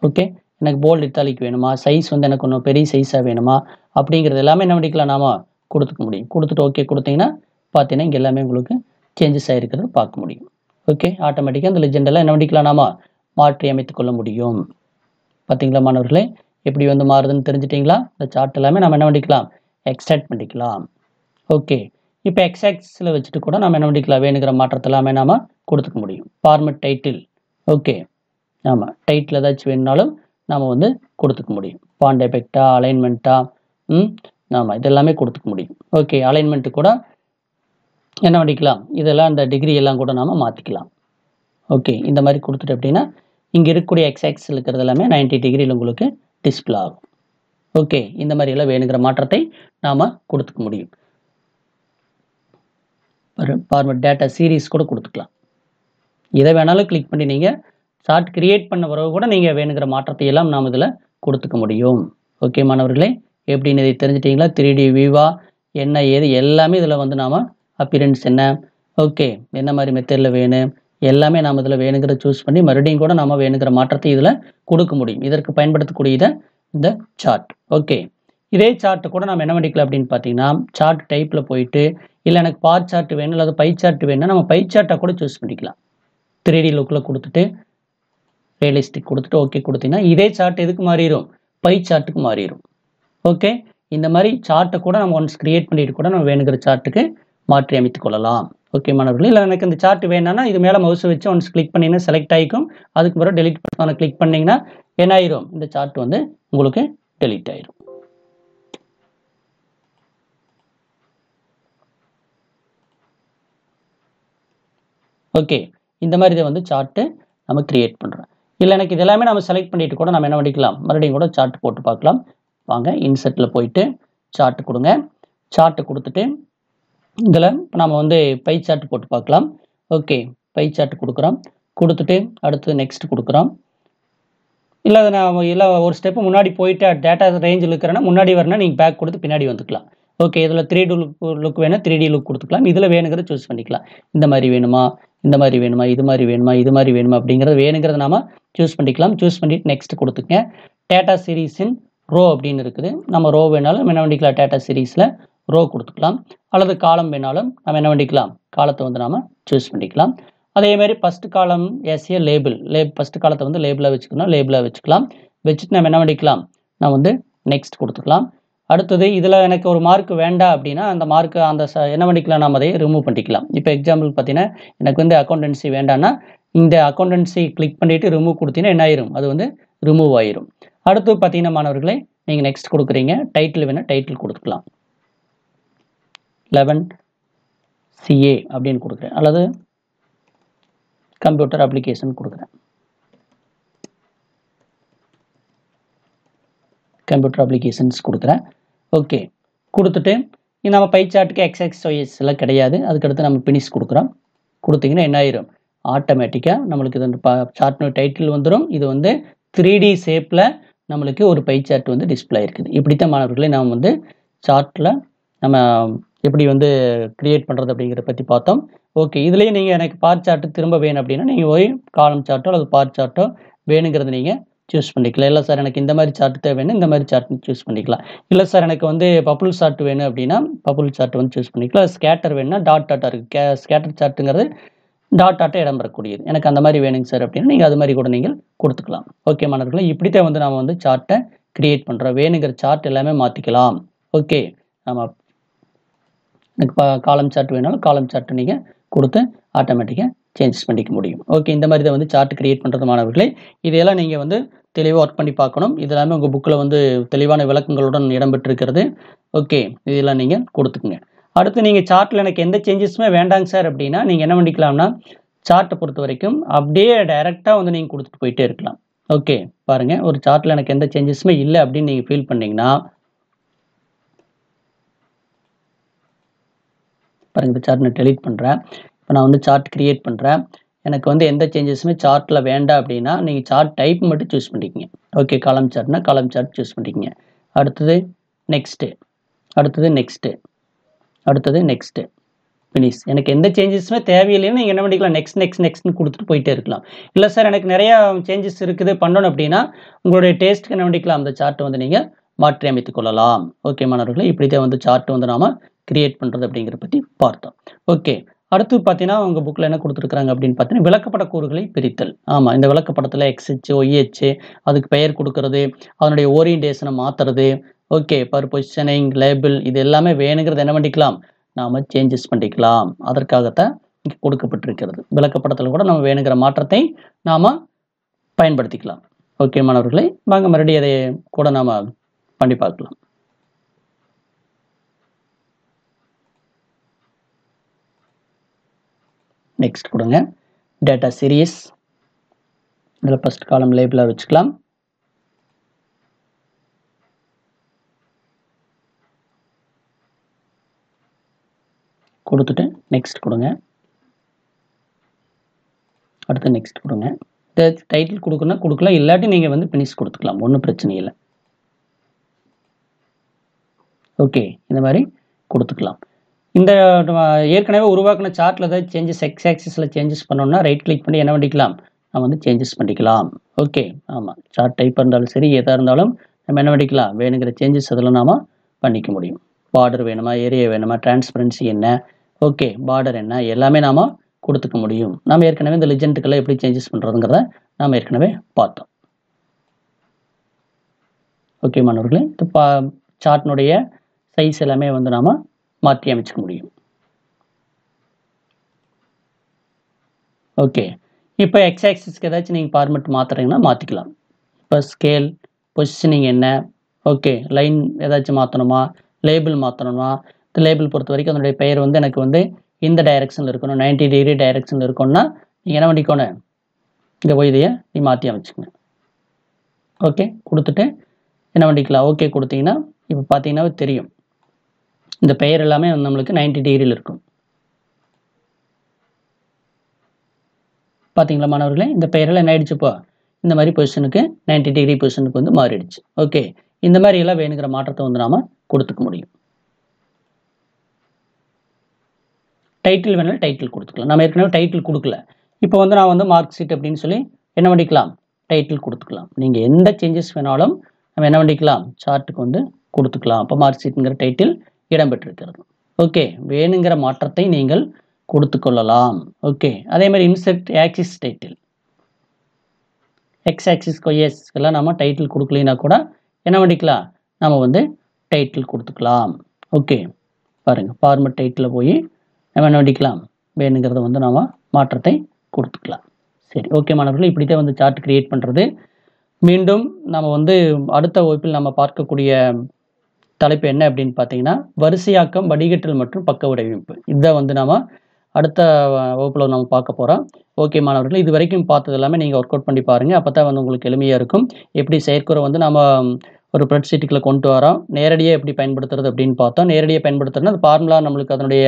ஓகே, எனக்கு போல்ட் இட்டாலிக் வேணுமா, சைஸ் வந்து எனக்கு ஒன்றும் பெரிய சைஸாக வேணுமா அப்படிங்கிறது எல்லாமே என்ன பண்ணிக்கலாம், நாம் கொடுத்துக்க முடியும். கொடுத்துட்டு ஓகே கொடுத்தீங்கன்னா பார்த்தீங்கன்னா இங்கே எல்லாமே உங்களுக்கு சேஞ்சஸ் ஆகிருக்கிறது பார்க்க முடியும். ஓகே, ஆட்டோமேட்டிக்காக அந்த லெஜெண்டெல்லாம் என்ன பண்ணிக்கலாம், நாம் மாற்றி அமைத்துக் கொள்ள முடியும். பார்த்தீங்களா மாணவர்களே, எப்படி வந்து மாறுதுன்னு தெரிஞ்சிட்டிங்களா? இந்த சார்ட் எல்லாமே நம்ம என்ன பண்ணிக்கலாம், எக்ஸ்ட்ராக்ட் பண்ணிக்கலாம். ஓகே, இப்போ எக்ஸாக்ஸில் வச்சுட்டு கூட நம்ம என்ன பண்ணிக்கலாம், வேணுங்கிற மாற்றத்தை எல்லாமே நாம் கொடுத்துக்க முடியும். ஃபார்மட் டைட்டில், ஓகே, ஆமாம் டைட்டில் ஏதாச்சும் வேணுனாலும் நாம் வந்து கொடுத்துக்க முடியும். ஃபாண்ட் எஃபெக்டா, அலைன்மெண்ட்டா, ஆமாம் இதெல்லாமே கொடுத்துக்க முடியும். ஓகே, அலைன்மெண்ட்டு கூட என்ன பண்ணிக்கலாம், இதெல்லாம் இந்த டிகிரி எல்லாம் கூட நாம் மாற்றிக்கலாம். ஓகே, இந்த மாதிரி கொடுத்துட்டு அப்படின்னா இங்கே இருக்கக்கூடிய எக்ஸாக்ஸ் இருக்கிறது எல்லாமே 90 டிகிரியில் உங்களுக்கு டிஸ்பிளே ஆகும். ஓகே, இந்த மாதிரி எல்லாம் வேணுங்கிற மாற்றத்தை நாம் கொடுத்துக்க முடியும். ஃபார்மட் டேட்டா சீரீஸ் கூட கொடுத்துக்கலாம். இதை வேணாலும் கிளிக் பண்ணி நீங்கள் சார்ட் கிரியேட் பண்ண பிறகு கூட நீங்கள் வேணுங்கிற மாற்றத்தை எல்லாம் நாம் இதில் கொடுத்துக்க முடியும். ஓகே மாணவர்களே, எப்படின்னு இதை தெரிஞ்சிட்டிங்களா? 3D வியூவா, என்ன ஏது எல்லாமே இதில் வந்து நாம் அப்பியரன்ஸ் என்ன, ஓகே என்ன மாதிரி மெத்தடில் வேணும் எல்லாமே நாம் இதில் வேணுங்கிறத சூஸ் பண்ணி மறுபடியும் கூட நாம் வேணுங்கிற மாற்றத்தை இதில் கொடுக்க முடியும். இதற்கு பயன்படுத்தக்கூடியதை இந்த சார்ட். ஓகே, இதே சார்ட்டு கூட நம்ம என்ன பண்ணிக்கலாம் அப்படின்னு பார்த்தீங்கன்னா, சார்ட் டைப்பில் போயிட்டு இல்லை எனக்கு பார் சார்ட் வேணும் இல்லை பை சார்ட் வேணும்னா நம்ம பை சார்ட்டை கூட சூஸ் பண்ணிக்கலாம். 3D லுக்கில் கொடுத்துட்டு ரியலிஸ்டிக் கொடுத்துட்டு ஓகே கொடுத்தீங்கன்னா இதே சார்ட் எதுக்கு மாறிடும், பை சார்ட்டுக்கு மாறிடும். ஓகே, இந்த மாதிரி சார்ட்டை கூட நம்ம ஒன்ஸ் கிரியேட் பண்ணிட்டு கூட நம்ம வேணுங்கிற சார்ட்டுக்கு மாற்றி அமைத்துக் கொள்ளலாம். ஓகே மாணவர்களே, இல்லை எனக்கு இந்த சார்ட் வேணும்னா இது மேலே மவுஸை வச்சு ஒன்ஸ் கிளிக் பண்ணிங்கன்னா செலக்ட் ஆகிக்கும். அதுக்கு பிறகு டெலிட் பண்ண கிளிக் பண்ணிங்கன்னா என்ன ஆயிரும், இந்த சார்ட் வந்து உங்களுக்கு டெலிட் ஆயிரும். ஓகே, இந்த மாதிரி இதை வந்து சார்ட்டு நம்ம கிரியேட் பண்ணுறோம். இல்லை எனக்கு இது எல்லாமே நம்ம செலக்ட் பண்ணிட்டு கூட நம்ம என்ன பண்ணிக்கலாம், மறுபடியும் கூட சார்ட் போட்டு பார்க்கலாம். வாங்க இன்செர்ட்டில் போயிட்டு சார்ட் கொடுங்க. சார்ட் கொடுத்துட்டு இதில் நம்ம வந்து பை சார்ட் போட்டு பார்க்கலாம். ஓகே, பை சார்ட் கொடுக்குறோம். கொடுத்துட்டு அடுத்து நெக்ஸ்ட் கொடுக்குறோம். இல்லை நான் இல்லை ஒரு ஸ்டெப்பு முன்னாடி போயிட்டு டேட்டா ரேஞ்சில் இருக்கிறேன்னா முன்னாடி வரணும்னா நீங்கள் பேக் கொடுத்து பின்னாடி வந்துக்கலாம். ஓகே, இதில் 3D லுக் வேணும் 3D லுக் கொடுத்துக்கலாம். இதில் வேணுங்கிறத சூஸ் பண்ணிக்கலாம். இந்த மாதிரி வேணுமா, இந்த மாதிரி வேணுமா, இது மாதிரி வேணுமா, இது மாதிரி வேணுமா அப்படிங்கிறது வேணுங்கிறத நாம சூஸ் பண்ணிக்கலாம். சூஸ் பண்ணிட்டு நெக்ஸ்ட் கொடுத்துங்க. டேட்டா சீரீஸின் ரோ அப்படின்னு இருக்குது. நம்ம ரோ வேணாலும் நம்ம என்ன பண்ணிக்கலாம், டேட்டா சீரீஸில் ரோ கொடுத்துக்கலாம். அல்லது காலம் வேணாலும் நம்ம என்ன பண்ணிக்கலாம், காலத்தை வந்து நாம் சூஸ் பண்ணிக்கலாம். அதே மாதிரி first column S A label first காலத்தை வந்து லேபிளாக வச்சுக்கணும், லேபிளாக வச்சுக்கலாம். வச்சுட்டு நம்ம என்ன பண்ணிக்கலாம், நான் வந்து நெக்ஸ்ட் கொடுத்துக்கலாம். அடுத்தது இதில் எனக்கு ஒரு மார்க் வேண்டாம் அப்படின்னா அந்த மார்க்கு அந்த என்ன பண்ணிக்கலாம், நாம் அதை ரிமூவ் பண்ணிக்கலாம். இப்போ எக்ஸாம்பிள் பார்த்தீங்கன்னா எனக்கு வந்து அக்கௌண்டன்சி வேண்டாம்னா இந்த அக்கௌண்டன்சி கிளிக் பண்ணிவிட்டு ரிமூவ் கொடுத்தீங்கன்னா என்ன ஆயிரும், அது வந்து ரிமூவ் ஆயிரும். அடுத்து பார்த்தீங்கன்னா மாணவர்களே நீங்கள் நெக்ஸ்ட் கொடுக்குறீங்க. டைட்டில் வேணால் டைட்டில் கொடுத்துக்கலாம். 11 CA அப்படின்னு கொடுக்குறேன், அல்லது கம்ப்யூட்டர் அப்ளிகேஷன் கொடுக்குறேன். கம்ப்யூட்டர் அப்ளிகேஷன்ஸ் கொடுக்குறேன். ஓகே, கொடுத்துட்டு நம்ம பை சார்ட்டுக்கு XXYS எல்லாம் கிடையாது. அதுக்கடுத்து நம்ம பினிஷ் கொடுக்குறோம். கொடுத்தீங்கன்னா என்ன ஆயிரும், ஆட்டோமேட்டிக்காக நம்மளுக்கு இது சார்ட் டைட்டில் வந்துடும். இது வந்து 3D ஷேப்பில் நம்மளுக்கு ஒரு பை சார்ட் வந்து டிஸ்பிளே இருக்குது. இப்படித்தான் மாணவர்களே நாம் வந்து சார்ட்டில் நம்ம எப்படி வந்து கிரியேட் பண்ணுறது அப்படிங்கிறத பற்றி பார்த்தோம். ஓகே, இதுலேயும் நீங்கள் எனக்கு பார் சார்ட்டு திரும்ப வேணும் அப்படின்னா நீங்கள் போய் காலம் சார்ட்டோ அல்லது பார் சார்ட்டோ வேணுங்கிறது நீங்கள் சூஸ் பண்ணிக்கலாம். இல்லை சார் எனக்கு இந்த மாதிரி சார்ட் தேவைன்னு இந்த மாதிரி சார்ட் சூஸ் பண்ணிக்கலாம். இல்லை சார் எனக்கு வந்து பப்புள் சார்ட் வேணும் அப்படின்னா பப்புள் சார்ட் வந்து சூஸ் பண்ணிக்கலாம். ஸ்கேட்டர் வேணும்னா டாட் டாட்டாக இருக்குது. ஸ்கேட்டர் சார்ட்டுங்கிறது டாட் டாட்டாக இடம் பெறக்கூடியது. எனக்கு அந்த மாதிரி வேணுங்க சார் அப்படின்னா நீங்கள் அது மாதிரி கூட நீங்கள் கொடுத்துக்கலாம். ஓகே மாணவர்களே, இப்படித்தான் வந்து நாம் வந்து சார்ட்டை கிரியேட் பண்ணுறோம். வேணுங்கிற சார்ட் எல்லாமே மாற்றிக்கலாம். ஓகே, நம்ம எனக்கு காலம் சார்ட் வேணாலும் காலம் சார்ட் நீங்கள் கொடுத்து ஆட்டோமேட்டிக்காக சேஞ்சஸ் பண்ணிக்க முடியும். ஓகே, இந்த மாதிரி தான் வந்து சார்ட் கிரியேட் பண்ணுறது மாணவர்களே. இதையெல்லாம் நீங்கள் வந்து தெளிவாக ஒர்க் பண்ணி பார்க்கணும். இதெல்லாமே உங்கள் புக்கில் வந்து தெளிவான விளக்கங்களுடன் இடம்பெற்றிருக்கிறது. ஓகே, இதெல்லாம் நீங்கள் கொடுத்துக்குங்க. அடுத்து நீங்கள் சார்ட்டில் எனக்கு எந்த சேஞ்சஸுமே வேண்டாங்க சார் அப்படின்னா நீங்கள் என்ன பண்ணிக்கலாம்னா சார்ட்டை பொறுத்த வரைக்கும் அப்படியே டைரெக்டாக வந்து நீங்கள் கொடுத்துட்டு போயிட்டே இருக்கலாம். ஓகே, பாருங்கள், ஒரு சார்ட்டில் எனக்கு எந்த சேஞ்சஸுமே இல்லை அப்படின்னு நீங்கள் ஃபீல் பண்ணிங்கன்னா பாருங்கள், இந்த சார்ட் நான் டெலிட் பண்ணுறேன். இப்போ நான் வந்து சார்ட் கிரியேட் பண்ணுறேன். எனக்கு வந்து எந்த சேஞ்சஸுமே சார்ட்டில் வேண்டாம் அப்படின்னா நீங்கள் சார்ட் டைப் மட்டும் சூஸ் பண்ணிக்கிங்க. ஓகே, காலம் சார்ட்னா காலம் சார்ட் சூஸ் பண்ணிக்கிங்க. அடுத்தது நெக்ஸ்ட்டு, அடுத்தது நெக்ஸ்ட்டு, அடுத்தது நெக்ஸ்ட்டு, ஃபினிஷ். எனக்கு எந்த சேஞ்சஸுமே தேவையில்லைன்னு நீங்கள் என்ன பண்ணிக்கலாம், நெக்ஸ்ட் நெக்ஸ்ட் நெக்ஸ்ட்னு கொடுத்துட்டு போயிட்டே இருக்கலாம். இல்லை சார் எனக்கு நிறையா சேஞ்சஸ் இருக்குது பண்ணணும் அப்படின்னா உங்களுடைய டேஸ்ட்டுக்கு என்ன பண்ணிக்கலாம், அந்த சார்ட்டை வந்து நீங்கள் மாற்றி அமைத்துக் கொள்ளலாம். ஓகே மாணவர்களே, இப்படி தான் வந்து சார்ட் வந்து நாம் கிரியேட் பண்ணுறது அப்படிங்கிறத பற்றி பார்த்தோம். ஓகே, அடுத்து பார்த்தீங்கன்னா உங்கள் புக்கில் என்ன கொடுத்துருக்குறாங்க அப்படின்னு பார்த்தீங்கன்னா விளக்கப்பட கூறுகளை பிரித்தல். ஆமாம், இந்த விளக்கப்படத்தில் XH YH அதுக்கு பெயர் கொடுக்கறது, அதனுடைய ஓரியன்டேஷனை மாற்றுறது. ஓகே, பர் பொசிஷனிங் லேபிள் இது எல்லாமே வேணுங்கிறது என்ன பண்ணிக்கலாம், நாம் சேஞ்சஸ் பண்ணிக்கலாம். அதற்காகத்தான் இங்கே கொடுக்கப்பட்டிருக்கிறது. விளக்கப்படத்தில் கூட நம்ம வேணுங்கிற மாற்றத்தை நாம் பயன்படுத்திக்கலாம். ஓகே மாணவர்களே, வாங்க மறுபடியும் அதை கூட நாம் பண்ணி பார்க்கலாம். நெக்ஸ்ட் கொடுங்க. டேட்டா சீரீஸ், இதில் ஃபர்ஸ்ட் காலம் லேபிளாக வச்சுக்கலாம். கொடுத்துட்டு நெக்ஸ்ட் கொடுங்க. அடுத்து நெக்ஸ்ட் கொடுங்க. டைட்டில் கொடுக்கணும் கொடுக்கலாம், இல்லாட்டி நீங்கள் வந்து ஃபினிஷ் கொடுத்துக்கலாம், ஒன்றும் பிரச்சனை இல்லை. ஓகே, இந்த மாதிரி கொடுத்துக்கலாம். இந்த ஏற்கனவே உருவாக்கின சார்ட்டில் ஏதாவது சேஞ்சஸ் எக்ஸ் ஆக்சிஸில் சேஞ்சஸ் பண்ணோம்னா ரைட் கிளிக் பண்ணி என்ன பண்ணிக்கலாம், நம்ம வந்து சேஞ்சஸ் பண்ணிக்கலாம். ஓகே, ஆமாம், சார்ட் டைப் இருந்தாலும் சரி எதாக இருந்தாலும் நம்ம என்ன பண்ணிக்கலாம், வேணுங்கிற சேஞ்சஸ் அதில் நாம் பண்ணிக்க முடியும். பார்டர் வேணுமா, ஏரியா வேணுமா, டிரான்ஸ்பரன்சி என்ன, ஓகே பார்டர் என்ன, எல்லாமே நாம் கொடுத்துக்க முடியும். நாம் ஏற்கனவே இந்த லெஜெண்டுக்கெல்லாம் எப்படி சேஞ்சஸ் பண்ணுறதுங்கிறத நாம் ஏற்கனவே பார்த்தோம். ஓகே மாணவர்களே, இந்த சார்ட்னுடைய சைஸ் எல்லாமே வந்து நாம் மாற்றி அமைச்சுக்க முடியும். ஓகே, இப்போ எக்ஸ் ஆக்சிஸ்க்கு ஏதாச்சும் நீங்கள் ஃபார்மெட் மாற்றுறீங்கன்னா மாற்றிக்கலாம். இப்போ ஸ்கேல், பொசிஷனிங் என்ன, ஓகே லைன் ஏதாச்சும் மாற்றணுமா, லேபிள் மாற்றணுமா, இந்த லேபிள் பொறுத்த வரைக்கும் அதனுடைய பெயர் வந்து எனக்கு வந்து இந்த டைரெக்ஷனில் இருக்கணும், 90 டிகிரி டைரெக்ஷனில் இருக்கணும்னா நீங்கள் என்ன பண்ணிக்கோணும், இந்த ஒய்தையை நீ மாற்றி அமைச்சுக்கங்க. ஓகே கொடுத்துட்டு என்ன பண்ணிக்கலாம், ஓகே கொடுத்தீங்கன்னா இப்போ பார்த்தீங்கன்னா தெரியும் இந்த பெயர் எல்லாமே நம்மளுக்கு 90 டிகிரியில் இருக்கும். பார்த்தீங்களா மாணவர்களே, இந்த பெயரெல்லாம் என்ன ஆயிடுச்சுப்போ இந்த மாதிரி பொசிஷனுக்கு 90 டிகிரி பொசிஷனுக்கு வந்து மாறிடுச்சு. ஓகே, இந்த மாதிரி எல்லாம் வேணுங்கிற மாற்றத்தை வந்து நாம கொடுத்துக்க முடியும். டைட்டில் வேணாலும் டைட்டில் கொடுத்துக்கலாம். நம்ம ஏற்கனவே டைட்டில் கொடுக்கல, இப்போ வந்து நான் வந்து மார்க் ஷீட் அப்படின்னு சொல்லி என்ன பண்ணிக்கலாம், டைட்டில் கொடுத்துக்கலாம். நீங்கள் எந்த சேஞ்சஸ் வேணாலும் நம்ம என்ன பண்ணிக்கலாம், சார்ட்டுக்கு வந்து கொடுத்துக்கலாம். அப்போ மார்க் ஷீட்டுங்கிற டைட்டில் இடம்பெற்றிருக்கிறது. ஓகே, வேணுங்கிற மாற்றத்தை நீங்கள் கொடுத்து கொள்ளலாம். ஓகே, அதே மாதிரி insert axis title, X axis கொய்எஸ் எல்லாம் நம்ம டைட்டில் கொடுக்கலைன்னா கூட என்ன பண்ணிக்கலாம், நம்ம வந்து டைட்டில் கொடுத்துக்கலாம். ஓகே பாருங்க, ஃபார்மட் டைட்டில் போய் நம்ம என்ன பண்ணிக்கலாம், வேணுங்கிறத வந்து நாம மாற்றத்தை கொடுத்துக்கலாம். சரி, ஓகே மாணவர்கள், இப்படி தான் வந்து சார்ட் கிரியேட் பண்ணுறது. மீண்டும் நம்ம வந்து அடுத்த வகுப்பில் நம்ம பார்க்கக்கூடிய தலைப்பு என்ன அப்படின்னு பார்த்தீங்கன்னா, வரிசையாக்கம், வடிகட்டல் மற்றும் பக்க வடிவமைப்பு. இதை வந்து நாம அடுத்த வகுப்பில் நம்ம பார்க்க போகிறோம். ஓகே மாணவர்கள், இது வரைக்கும் பார்த்தது எல்லாமே நீங்கள் ஒர்க் அவுட் பண்ணி பாருங்கள். அப்போ தான் வந்து உங்களுக்கு எளிமையாக இருக்கும். எப்படி செயற்குறை வந்து நம்ம ஒரு ஸ்ப்ரெட்ஷீட்டுக்குள்ள கொண்டு வரோம், நேரடியாக எப்படி பயன்படுத்துறது அப்படின்னு பார்த்தோம். நேரடியாக பயன்படுத்துறதுனா அந்த ஃபார்முலா நம்மளுக்கு அதனுடைய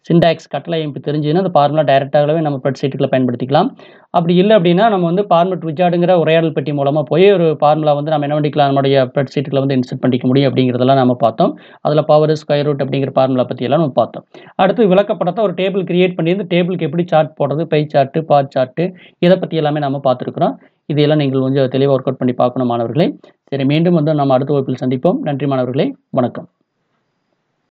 சின்டாக்ஸ் கட்டளை அமைப்பு தெரிஞ்சுன்னா அந்த ஃபார்முலா டைரெக்டாகவே நம்ம ஸ்ப்ரெட்ஷீட்டுக்குள்ள பயன்படுத்திக்கலாம். அப்படி இல்லை அப்படின்னா நம்ம வந்து ஃபார்மட் விஜார்டுங்கிற உரையாடல் பெட்டி மூலமாக போய் ஒரு ஃபார்முலா வந்து நம்ம என்ன பண்ணிக்கலாம், நம்மளுடைய ஸ்ப்ரெட்ஷீட்டுக்குள்ள வந்து இன்சர்ட் பண்ணிக்க முடியும் அப்படிங்கிறதெல்லாம் நம்ம பார்த்தோம். அதில் பவர், ஸ்கொயர் ரூட் அப்படிங்கிற ஃபார்முலா பற்றியெல்லாம் நம்ம பார்த்தோம். அடுத்து விளக்கப்படத்தை ஒரு டேபிள் கிரியேட் பண்ணி இந்த டேபிளுக்கு எப்படி சார்ட் போடுறது, பை சார்ட்டு, பார் சார்ட்டு, இதை பற்றி எல்லாமே நம்ம பார்த்துருக்குறோம். இதையெல்லாம் நீங்கள் கொஞ்சம் தெளிவாக ஒர்க் அவுட் பண்ணி பார்க்கணும் மாணவர்களே. சரி, மீண்டும் வந்து நம்ம அடுத்த வகுப்பில் சந்திப்போம். நன்றி மாணவர்களே, வணக்கம்.